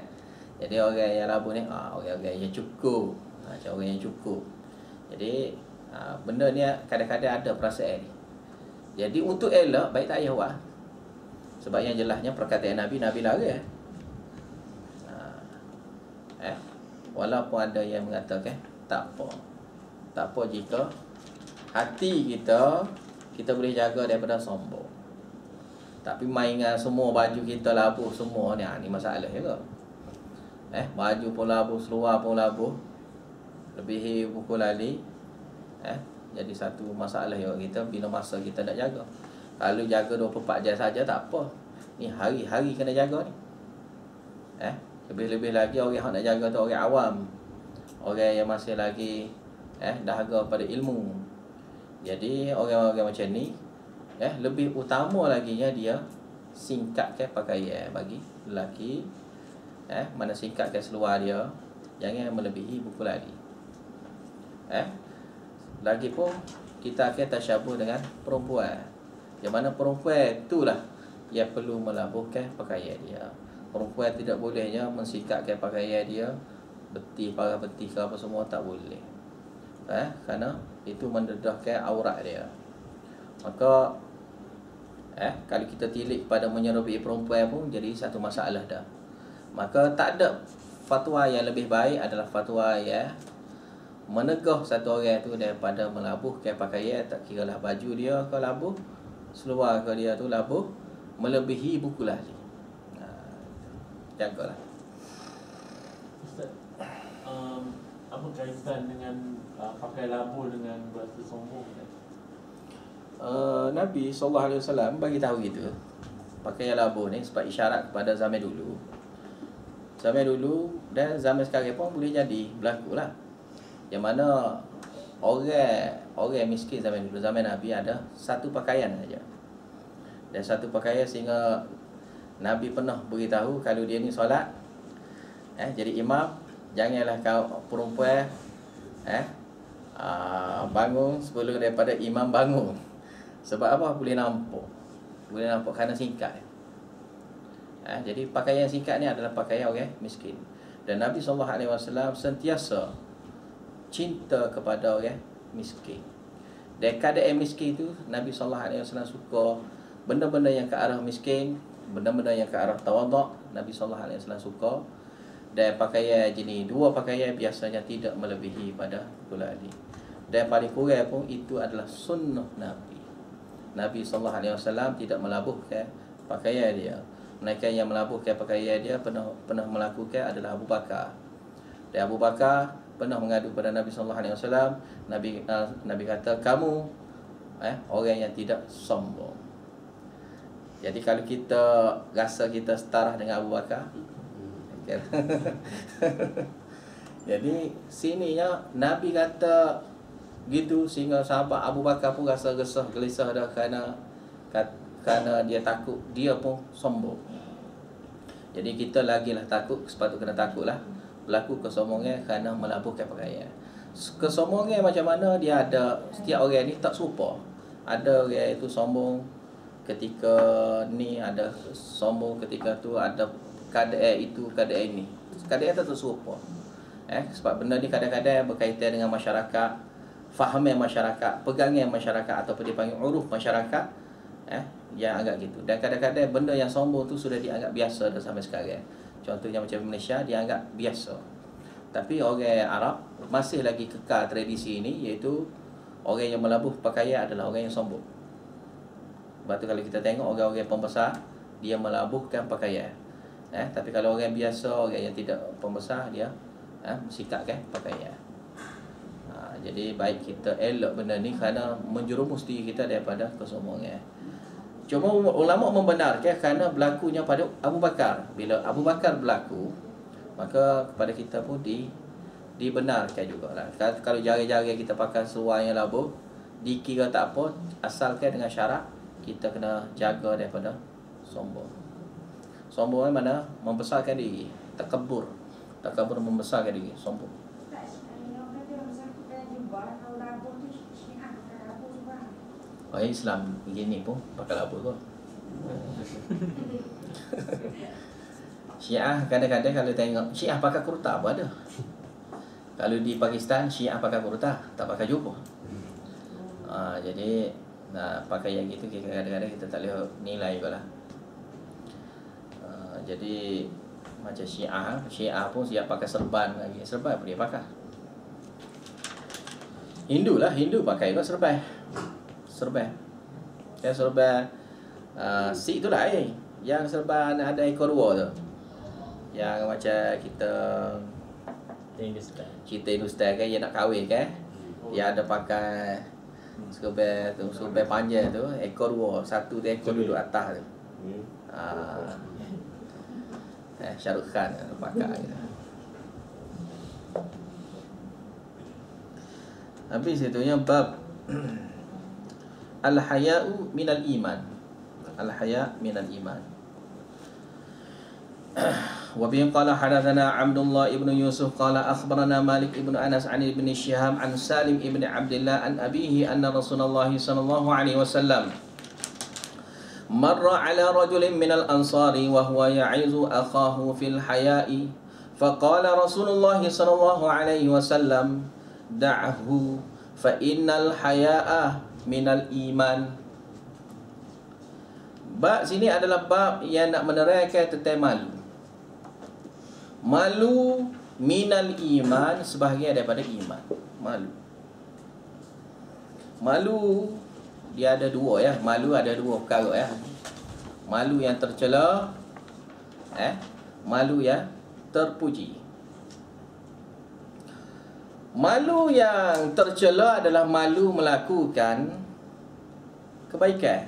Jadi orang yang labuh ni orang-orang yang cukup, macam orang yang cukup. Jadi benda ni kadang-kadang ada perasaan ni. Jadi untuk elok baik tak payah buat. Sebab yang jelasnya perkataan Nabi larang. Walaupun ada yang mengatakan tak apa. Tak apa jika hati kita boleh jaga daripada sombong. Tapi mainan semua baju kita labuh semua ni masalah juga. Baju pun labuh, seluar pun labuh, lebihi buku lali. Jadi satu masalah juga kita bila masa kita nak jaga. Kalau jaga 24 jam saja tak apa. Ni hari-hari kena jaga ni. Lebih-lebih lagi orang yang nak jaga tu orang awam. Orang yang masih lagi dahaga pada ilmu. Jadi orang-orang macam ni lebih utama laginya dia singkatkan pakaian bagi lelaki. Mana singkatkan seluar dia, jangan melebihi buku lali. Lagipun kita akan tasyabuh dengan perempuan. Yang mana perempuan itulah yang perlu melabuhkan pakaian dia. Perempuan tidak bolehnya mensikatkan pakaian dia, beti, parah beti ke apa semua tak boleh. Kerana itu mendedahkan aurat dia. Maka kalau kita tilik pada menyerupai perempuan pun jadi satu masalah dah. Maka tak ada fatwa yang lebih baik adalah fatwa yang menegah satu orang tu daripada melabuhkan pakaian, tak kira lah baju dia ke labuh, seluar ke dia tu labuh, melebihi buku lali. Jagalah. Ustaz, apa kaitan dengan pakai labuh dengan berasa sombong? Nabi SAW bagi tahu gitu. Pakaian labuh ni sebab isyarat kepada zaman dulu. Zaman dulu dan zaman sekarang pun boleh jadi berlaku lah. Yang mana orang miskin zaman dulu, zaman Nabi ada satu pakaian saja. Dan satu pakaian sehingga Nabi pernah beritahu kalau dia ni solat jadi imam, janganlah kau perempuan bangun sebelum daripada imam bangun. Sebab apa? Boleh nampak kerana singkat. Jadi pakaian singkat ni adalah pakaian orang miskin. Dan Nabi SAW sentiasa cinta kepada orang miskin. Dan keadaan miskin itu Nabi SAW suka benda-benda yang ke arah miskin, benda-benda yang ke arah tawaduk. Nabi SAW suka. Dan pakaian jenis dua pakaian biasanya tidak melebihi pada kulali. Dan paling kurang pun itu adalah sunnah Nabi. Nabi SAW tidak melabuhkan pakaian dia. Mereka yang melabuhkan pakaian dia pernah melakukan adalah Abu Bakar. Dan Abu Bakar pernah mengadu pada Nabi SAW. Nabi kata, kamu orang yang tidak sombong. Jadi kalau kita rasa kita setara dengan Abu Bakar, jadi sininya Nabi kata gitu, sehingga sahabat Abu Bakar pun rasa resah gelisah dah kerana dia takut dia pun sombong. Jadi kita lagilah takut, sepatutnya kena takutlah berlaku kesombongan kerana melabuhkan pakaian. Kesombongan macam mana dia ada, setiap orang ni tak serupa. Ada orang itu sombong ketika ni, ada sombong ketika tu, ada keadaan itu, keadaan ini. Keadaan tak serupa. Sebab benda ni kadang-kadang berkaitan dengan masyarakat, fahaman masyarakat, pegangan masyarakat, ataupun dipanggil uruf masyarakat, yang agak gitu. Dan kadang-kadang benda yang sombong tu sudah dianggap biasa dah sampai sekarang. Contohnya macam Malaysia, dianggap biasa. Tapi orang Arab masih lagi kekal tradisi ini, iaitu orang yang melabuh pakaian adalah orang yang sombong. Sebab tu kalau kita tengok orang-orang pembesar, dia melabuhkan pakaian. Tapi kalau orang biasa, orang yang tidak pembesar, dia sikapkan pakaian. Jadi baik kita elok benda ni kerana menjerumus diri kita daripada kesombongan. Cuma ulama membenarkan kerana berlakunya pada Abu Bakar. Bila Abu Bakar berlaku, maka kepada kita pun dibenarkan jugalah. Kalau jari-jari kita pakai seluar yang labuh, dikira tak apa, asalkan dengan syarat kita kena jaga daripada sombong. Sombong mana? Membesarkan diri, takabur. Takabur membesarkan diri, sombong. Orang Islam begini pun pakai labu tu. Syiah kadang-kadang kalau tengok Syiah pakai kurta apa ada. Kalau di Pakistan Syiah pakai kurta, tak pakai jubah. Jadi pakaian gitu kadang-kadang kita tak boleh nilai juga lah. Jadi macam Syiah pun siap pakai serban lagi. Serban pun dia pakai. Hindu pakai juga serban. Ya, serban Sikh tu lah yang serban ada ekor dua tu. Yang macam kita cerita Hindustan kan, dia nak kahwin kan, dia ada pakai serban panjang tu, ekor dua, satu tu ekor duduk atas tu. Shah Rukh Khan pakai gitu. Habis itunya bab al-haya'u minal iman. Al-haya' minal iman. Wa bi qala hadatsana Abdullah ibn Yusuf qala akhbarana Malik ibn Anas an ibn Shihab an Salim ibn Abdullah an abihi anna Rasulullah sallallahu alaihi wasallam marra ala rajulin minal ansari wa huwa ya'izu akhahu fil haya'i faqala Rasulullah sallallahu alaihi wasallam da'hu fa innal haya'a minal iman. Bab sini adalah bab yang nak menerangkan tentang malu. Malu minal iman, sebahagian daripada iman. Malu dia ada dua ya. Malu ada dua perkara ya. Malu yang tercela, malu yang terpuji. Malu yang tercela adalah malu melakukan kebaikan.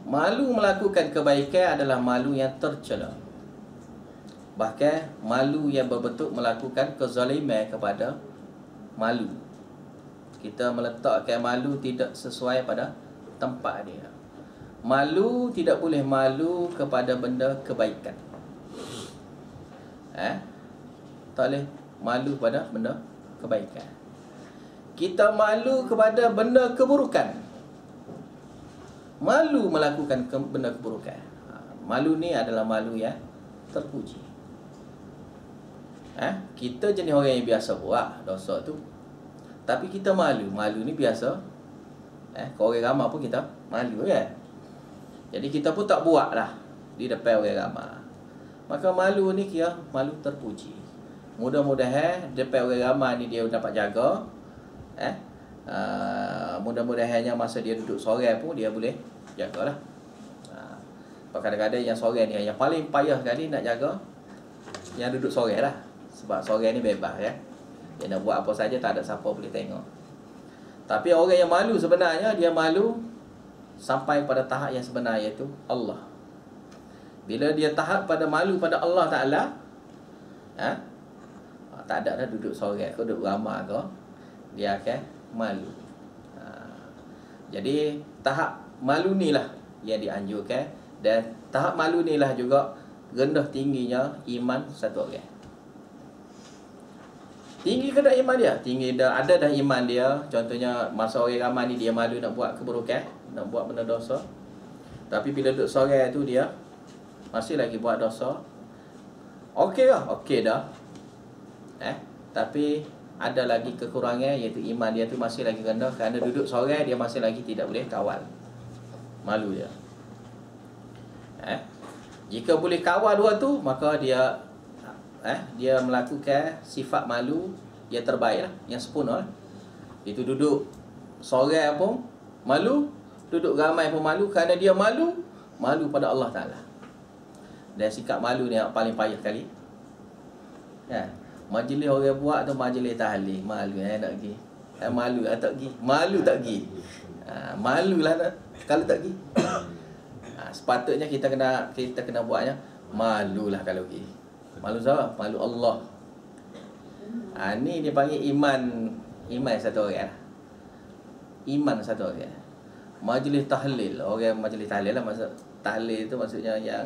Malu melakukan kebaikan adalah malu yang tercela. Bahkan malu yang berbentuk melakukan kezaliman kepada malu. Kita meletakkan malu tidak sesuai pada tempat dia. Malu tidak boleh malu kepada benda kebaikan. Tak boleh malu pada benda kebaikan. Kita malu kepada benda keburukan. Malu melakukan benda keburukan. Malu ni adalah malu yang terpuji. Kita jenis orang yang biasa buat dosa tu, tapi kita malu. Malu ni biasa. Kalau orang ramai pun kita malu kan. Jadi kita pun tak buat lah di depan orang ramai. Maka malu ni kira malu terpuji. Mudah-mudahan depan orang ramai ni dia dapat jaga. Mudah-mudahannya masa dia duduk sorang pun dia boleh jagalah. Kadang-kadang yang sorang ni yang paling payah kali nak jaga yang duduk sorang lah. Sebab sorang ni bebas ya. Dia nak buat apa saja, tak ada siapa boleh tengok. Tapi orang yang malu sebenarnya, dia malu sampai pada tahap yang sebenar, iaitu Allah. Bila dia tahap pada malu pada Allah Ta'ala, tak ada dah duduk sorang ke duduk ramai ke, dia akan malu. Jadi tahap malu ni lah yang dianjurkan. Dan tahap malu ni lah juga rendah tingginya iman satu orang. Tinggi ke dah iman dia? Tinggi dah, ada dah iman dia. Contohnya masa orang ramai ni dia malu nak buat keburukan, nak buat benda dosa. Tapi bila duduk sorang tu dia masih lagi buat dosa. Okey lah, okey dah. Tapi ada lagi kekurangan, iaitu iman dia tu masih lagi rendah. Kerana duduk sorang dia masih lagi tidak boleh kawal. Malu dia. Jika boleh kawal dua tu, maka dia melakukan sifat malu yang terbaik lah, yang sempurna lah. Itu duduk sorang pun malu, duduk ramai pun malu, kerana dia malu pada Allah Ta'ala. Dan sikap malu ni yang paling payah kali. Majlis orang buat tu majlis tahlil, malu nak pergi. Malu tak pergi. Malu tak pergi. Malulah kalau tak pergi. Sepatutnya kita kena buatnya malulah kalau pergi. Malu siapa? Malu Allah. Ni dia panggil iman satu orang. Iman satu orang. Majlis tahlil, orang majlis tahlil lah, maksud tahlil tu maksudnya yang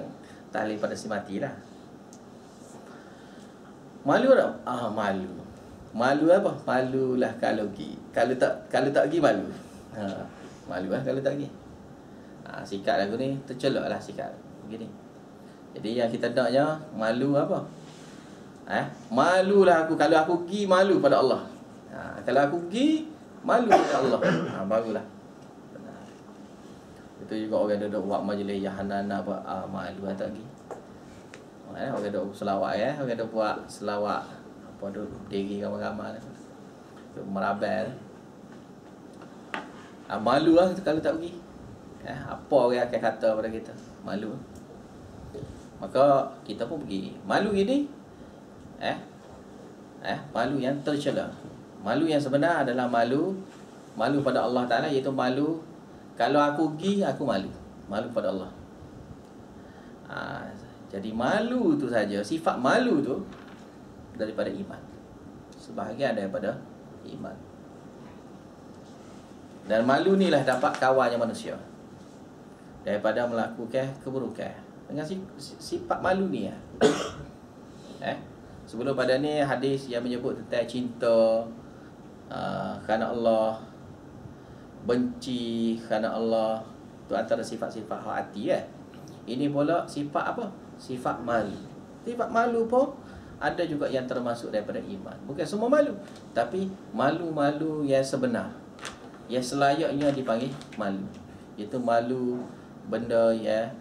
tahlil pada si mati lah. Malu tak? Malu. Malu apa? Malulah kalau pergi. Kalau tak pergi malu. Malu lah kalau tak pergi. Sikap lagu ni tercelok lah sikap begini. Jadi yang kita naknya malu apa? Malulah aku. Kalau aku pergi malu pada Allah. Kalau aku pergi malu pada Allah. Barulah. Itu juga orang duduk buat majlis yahanana apa, malu tak pergi. Orang duduk selawat orang duduk buat selawat apa duduk diri ramai-ramai duduk merabal. Malu lah kalau tak pergi. Apa orang akan kata pada kita? Malu. Maka kita pun pergi. Malu ini malu yang tercela. Malu yang sebenar adalah malu pada Allah Ta'ala, iaitu malu kalau aku pergi aku malu pada Allah. Jadi malu tu saja, sifat malu tu daripada iman, sebahagian daripada iman. Dan malu ni lah dapat kawannya manusia daripada melakukan keburukan dengan sifat malu ni ya. Sebelum pada ni hadis yang menyebut tentang cinta kerana Allah, benci kerana Allah, tu antara sifat-sifat hati ya. Ini pula sifat apa? Sifat malu. Sifat malu pun ada juga yang termasuk daripada iman. Bukan semua malu, tapi malu-malu yang sebenar, yang selayaknya dipanggil malu. Itu malu benda yang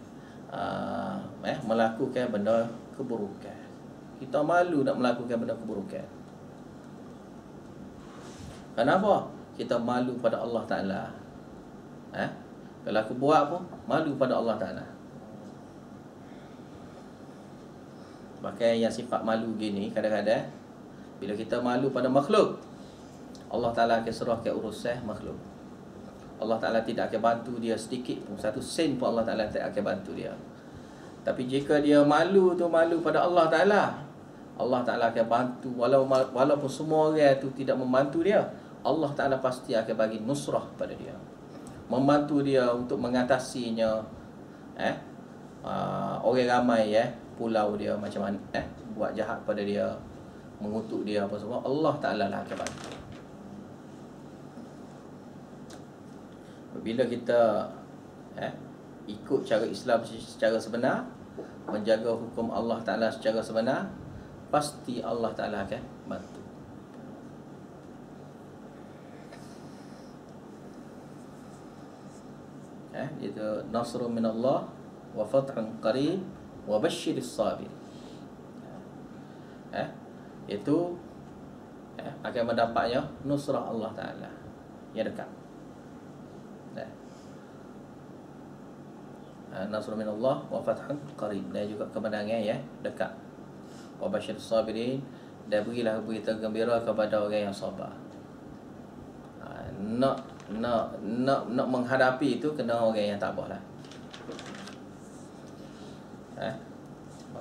melakukan benda keburukan. Kita malu nak melakukan benda keburukan. Kenapa? Kita malu pada Allah Ta'ala. Kalau aku buat pun malu pada Allah Ta'ala. Pakai yang sifat malu gini, kadang-kadang bila kita malu pada makhluk, Allah Ta'ala akan serahkan urusan makhluk. Allah Ta'ala tidak akan bantu dia sedikit pun, satu sen pun Allah Ta'ala tak akan bantu dia. Tapi jika dia malu pada Allah Ta'ala, Allah Ta'ala akan bantu. Walaupun semua orang itu tidak membantu dia, Allah Ta'ala pasti akan bagi nusrah pada dia, membantu dia untuk mengatasinya. Orang ramai pulau dia macam mana buat jahat pada dia, mengutuk dia apa semua, Allah Ta'ala lah akan bantu. Bila kita ikut cara Islam secara sebenar, menjaga hukum Allah Ta'ala secara sebenar, pasti Allah Ta'ala akan bantu. Itu nasrun minallah wa fathun qarib wa basyiris sabir. Itu akan mendapatnya nusrah Allah Ta'ala yang dekat. Nasrun minallah wa fathun qarib, dan juga kemenangan ya dekat. Wa basyiris sabirin, dan berilah berita gembira kepada orang yang sabar. Nak menghadapi itu kena orang yang tabah lah.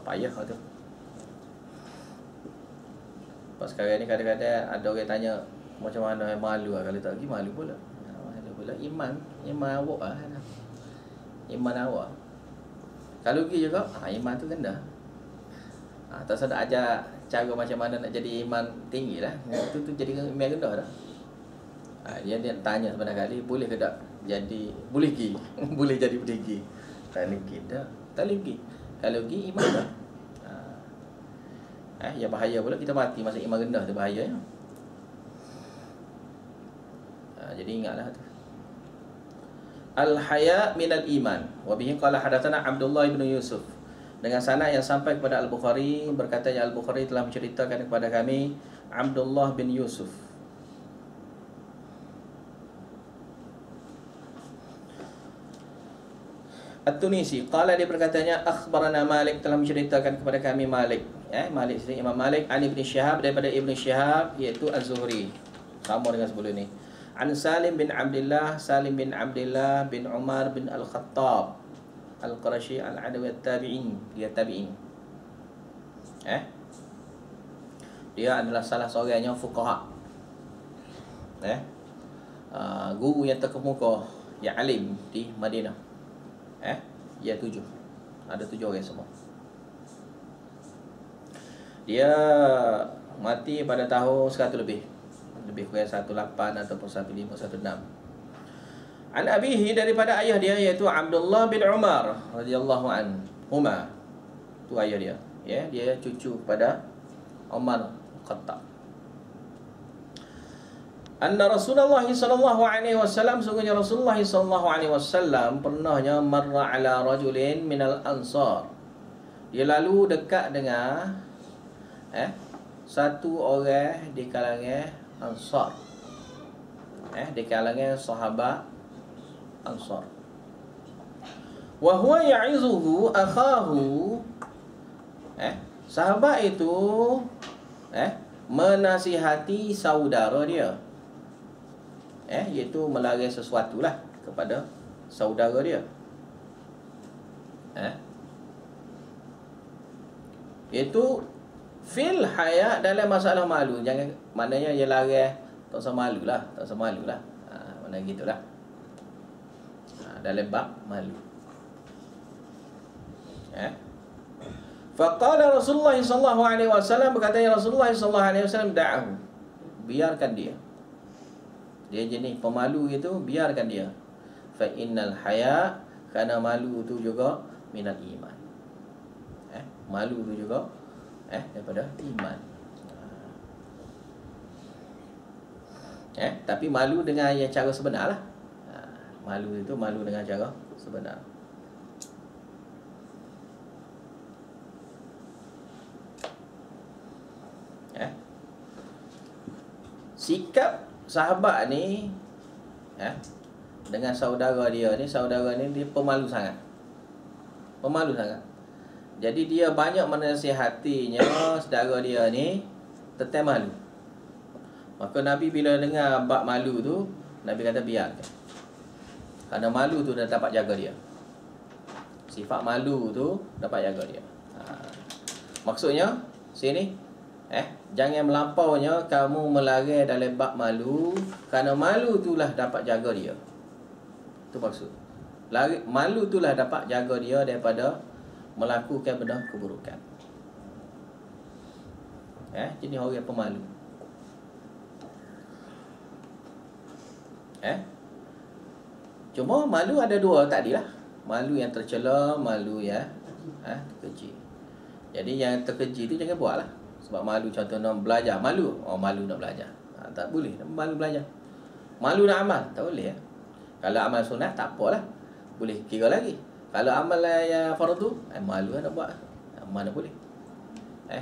Payah tu. Pas sekarang ni kadang-kadang ada orang tanya macam mana malu lah. Kalau tak pergi malu pula. Malu pula iman awak lah. Iman awak. Kalau pergi juga iman tu rendah. Tak sedar ajar cara macam mana nak jadi iman tinggi lah. Itu jadi iman rendah dah. Dia tanya sebenarnya kali, boleh ke tak jadi, boleh pergi boleh jadi pergi. Tak pergi tak pergi. Kalau pergi iman dah. Yang bahaya pula kita mati masa iman rendah tu, bahaya ya. Jadi ingatlah tu. Al-haya minal iman. Wa bihi qala hadatsana Abdullah bin Yusuf. Dengan sanad yang sampai kepada Al-Bukhari, berkatanya Al-Bukhari telah menceritakan kepada kami Abdullah bin Yusuf. At-Tunisi qala, dia berkatanya akhbarana Malik, telah menceritakan kepada kami Malik, Malik sini Imam Malik, an Ibn Syihab, daripada Ibn Syihab iaitu Az-Zuhri, sama dengan sebelum ni, an Salim bin Abdullah bin Umar bin Al-Khattab Al-Qurashi Al-Adawi At-Tabi'in, dia tabi'in. Dia adalah salah seorangnya fuqaha, guru yang terkemuka, yang alim di Madinah. Ya 7. Ada 7 orang semua. Dia mati pada tahun 100 lebih. Lebih kurang 18 ataupun 15, 16. An abihi, daripada ayah dia iaitu Abdullah bin Umar radhiyallahu anhuma. Tu ayah dia. Ya, dia cucu kepada Umar Khattab. Anna Rasulullah sallallahu alaihi wasallam, sungguhnya Rasulullah sallallahu alaihi wasallam pernahnya marra ala rajulin minal ansar. Dia lalu dekat dengan satu orang di kalangan Ansar. Di kalangan sahabat Ansar. Wa huwa ya'izuhu akhahu. Sahabat itu menasihati saudara dia. Iaitu melarang sesuatu lah kepada saudara dia. Iaitu fil haya, dalam masalah malu. Jangan, maknanya dia larang tak usah malu lah, mana gitulah. Dalam bab malu. Faqala Rasulullah sallallahu alaihi wasallam, berkata Rasulullah sallallahu alaihi wasallam, da'ahu, biarkan dia. Dia jenis pemalu itu, biarkan dia. Fa innal haya, kerana malu itu juga minal iman. Malu itu juga daripada iman. Tapi malu dengan yang cara sebenar lah. Malu itu malu dengan cara sebenar. Sikap sahabat ni dengan saudara dia ni dia pemalu sangat. Jadi dia banyak menasihatinya saudara dia ni tentang malu. Maka Nabi bila dengar bab malu tu, Nabi kata biarkan. Kerana malu tu dah dapat jaga dia. Sifat malu tu dapat jaga dia. Maksudnya sini jangan melampaunya kamu melarang dalam bab malu, kerana malu itulah dapat jaga dia. Itu maksud. Malu itulah dapat jaga dia daripada melakukan benda keburukan. Jadi orang pemalu. Cuma malu ada dua tadilah. Malu yang tercela, malu yang Terkeji. Jadi yang terkeji tu jangan buat lah. Sebab malu, contohnya belajar, malu. Malu nak belajar. Tak boleh, malu belajar. Malu nak amal, tak boleh ya. Kalau amal sunat tak apalah, boleh kira lagi. Kalau amal yang fardu, malu nak buat, mana boleh.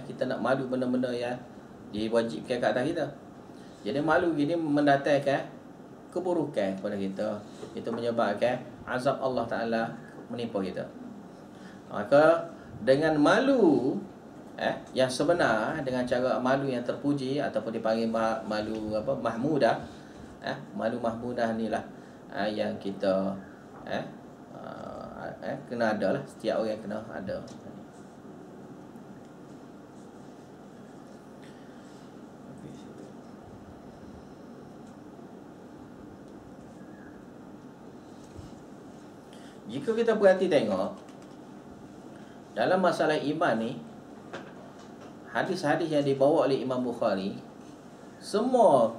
Kita nak malu benda-benda yang diwajibkan kat atas kita. Jadi malu gini mendatangkan keburukan kepada kita. Itu menyebabkan azab Allah Ta'ala menimpa kita. Maka dengan malu yang sebenar, dengan cara malu yang terpuji ataupun dipanggil malu mahmudah, malu mahmudah inilah yang kita kena ada lah. Setiap orang kena ada. Jika kita perhati tengok dalam masalah iman ni, hadis-hadis yang dibawa oleh Imam Bukhari, semua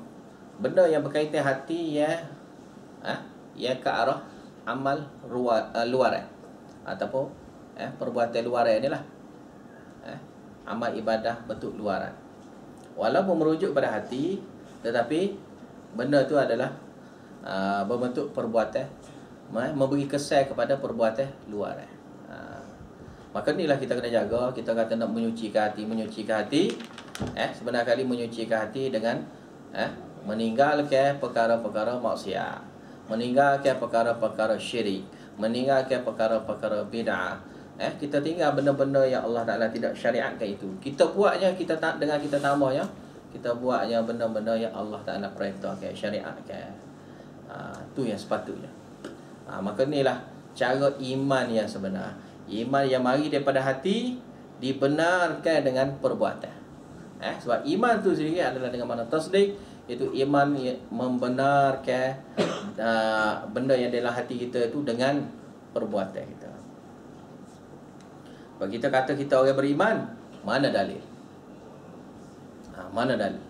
benda yang berkaitan hati yang ke arah amal luaran ataupun perbuatan luaran inilah, amal ibadah bentuk luaran. Walaupun merujuk pada hati, tetapi benda tu adalah berbentuk perbuatan, memberi kesan kepada perbuatan luaran. Maka inilah kita kena jaga. Kita kata nak menyucikan hati. Sebenar kali menyucikan hati dengan meninggalkan perkara-perkara maksiat, meninggalkan perkara-perkara syirik, meninggalkan perkara-perkara bid'ah. Kita tinggal benda-benda yang Allah Ta'ala tidak syariatkan itu. Kita buatnya, kita tak dengan kita tambahnya, kita buatnya benda-benda yang Allah Ta'ala perintahkan, syariatkan. Tu yang sepatutnya. Maka inilah cara iman yang sebenar. Iman yang mari daripada hati, dibenarkan dengan perbuatan. Sebab iman tu sendiri adalah dengan makna tasdik, iaitu iman membenarkan benda yang dalam hati kita itu dengan perbuatan kita. Kalau kita kata kita orang beriman, mana dalil? Mana dalil?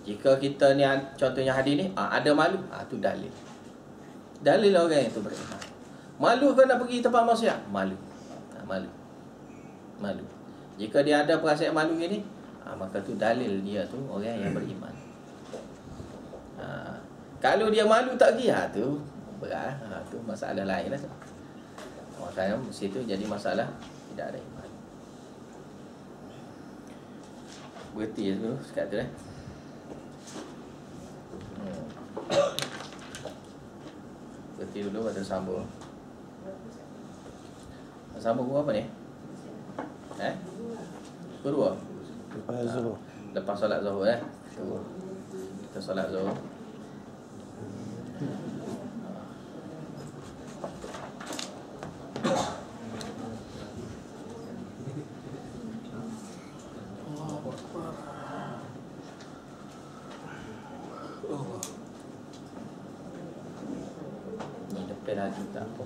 Jika kita ni contohnya hadis ni, ada malu, tu dalil. Dalil orang itu beriman. Malu ke nak pergi tempat maksiat? Malu. Malu. Jika dia ada perasaan malu gini, maka tu dalil dia tu orang yang beriman. Kalau dia malu tak pergi, tu berat. Tu masalah lain lah tu. Makanya situ jadi masalah tidak ada iman. Berhenti dulu sekat tu Berhenti dulu pada sambung. Sambung apa ni? Kedua. Lepas Zuhur. Lepas solat Zuhur Kita solat Zuhur. Ni depan lagi tak apa.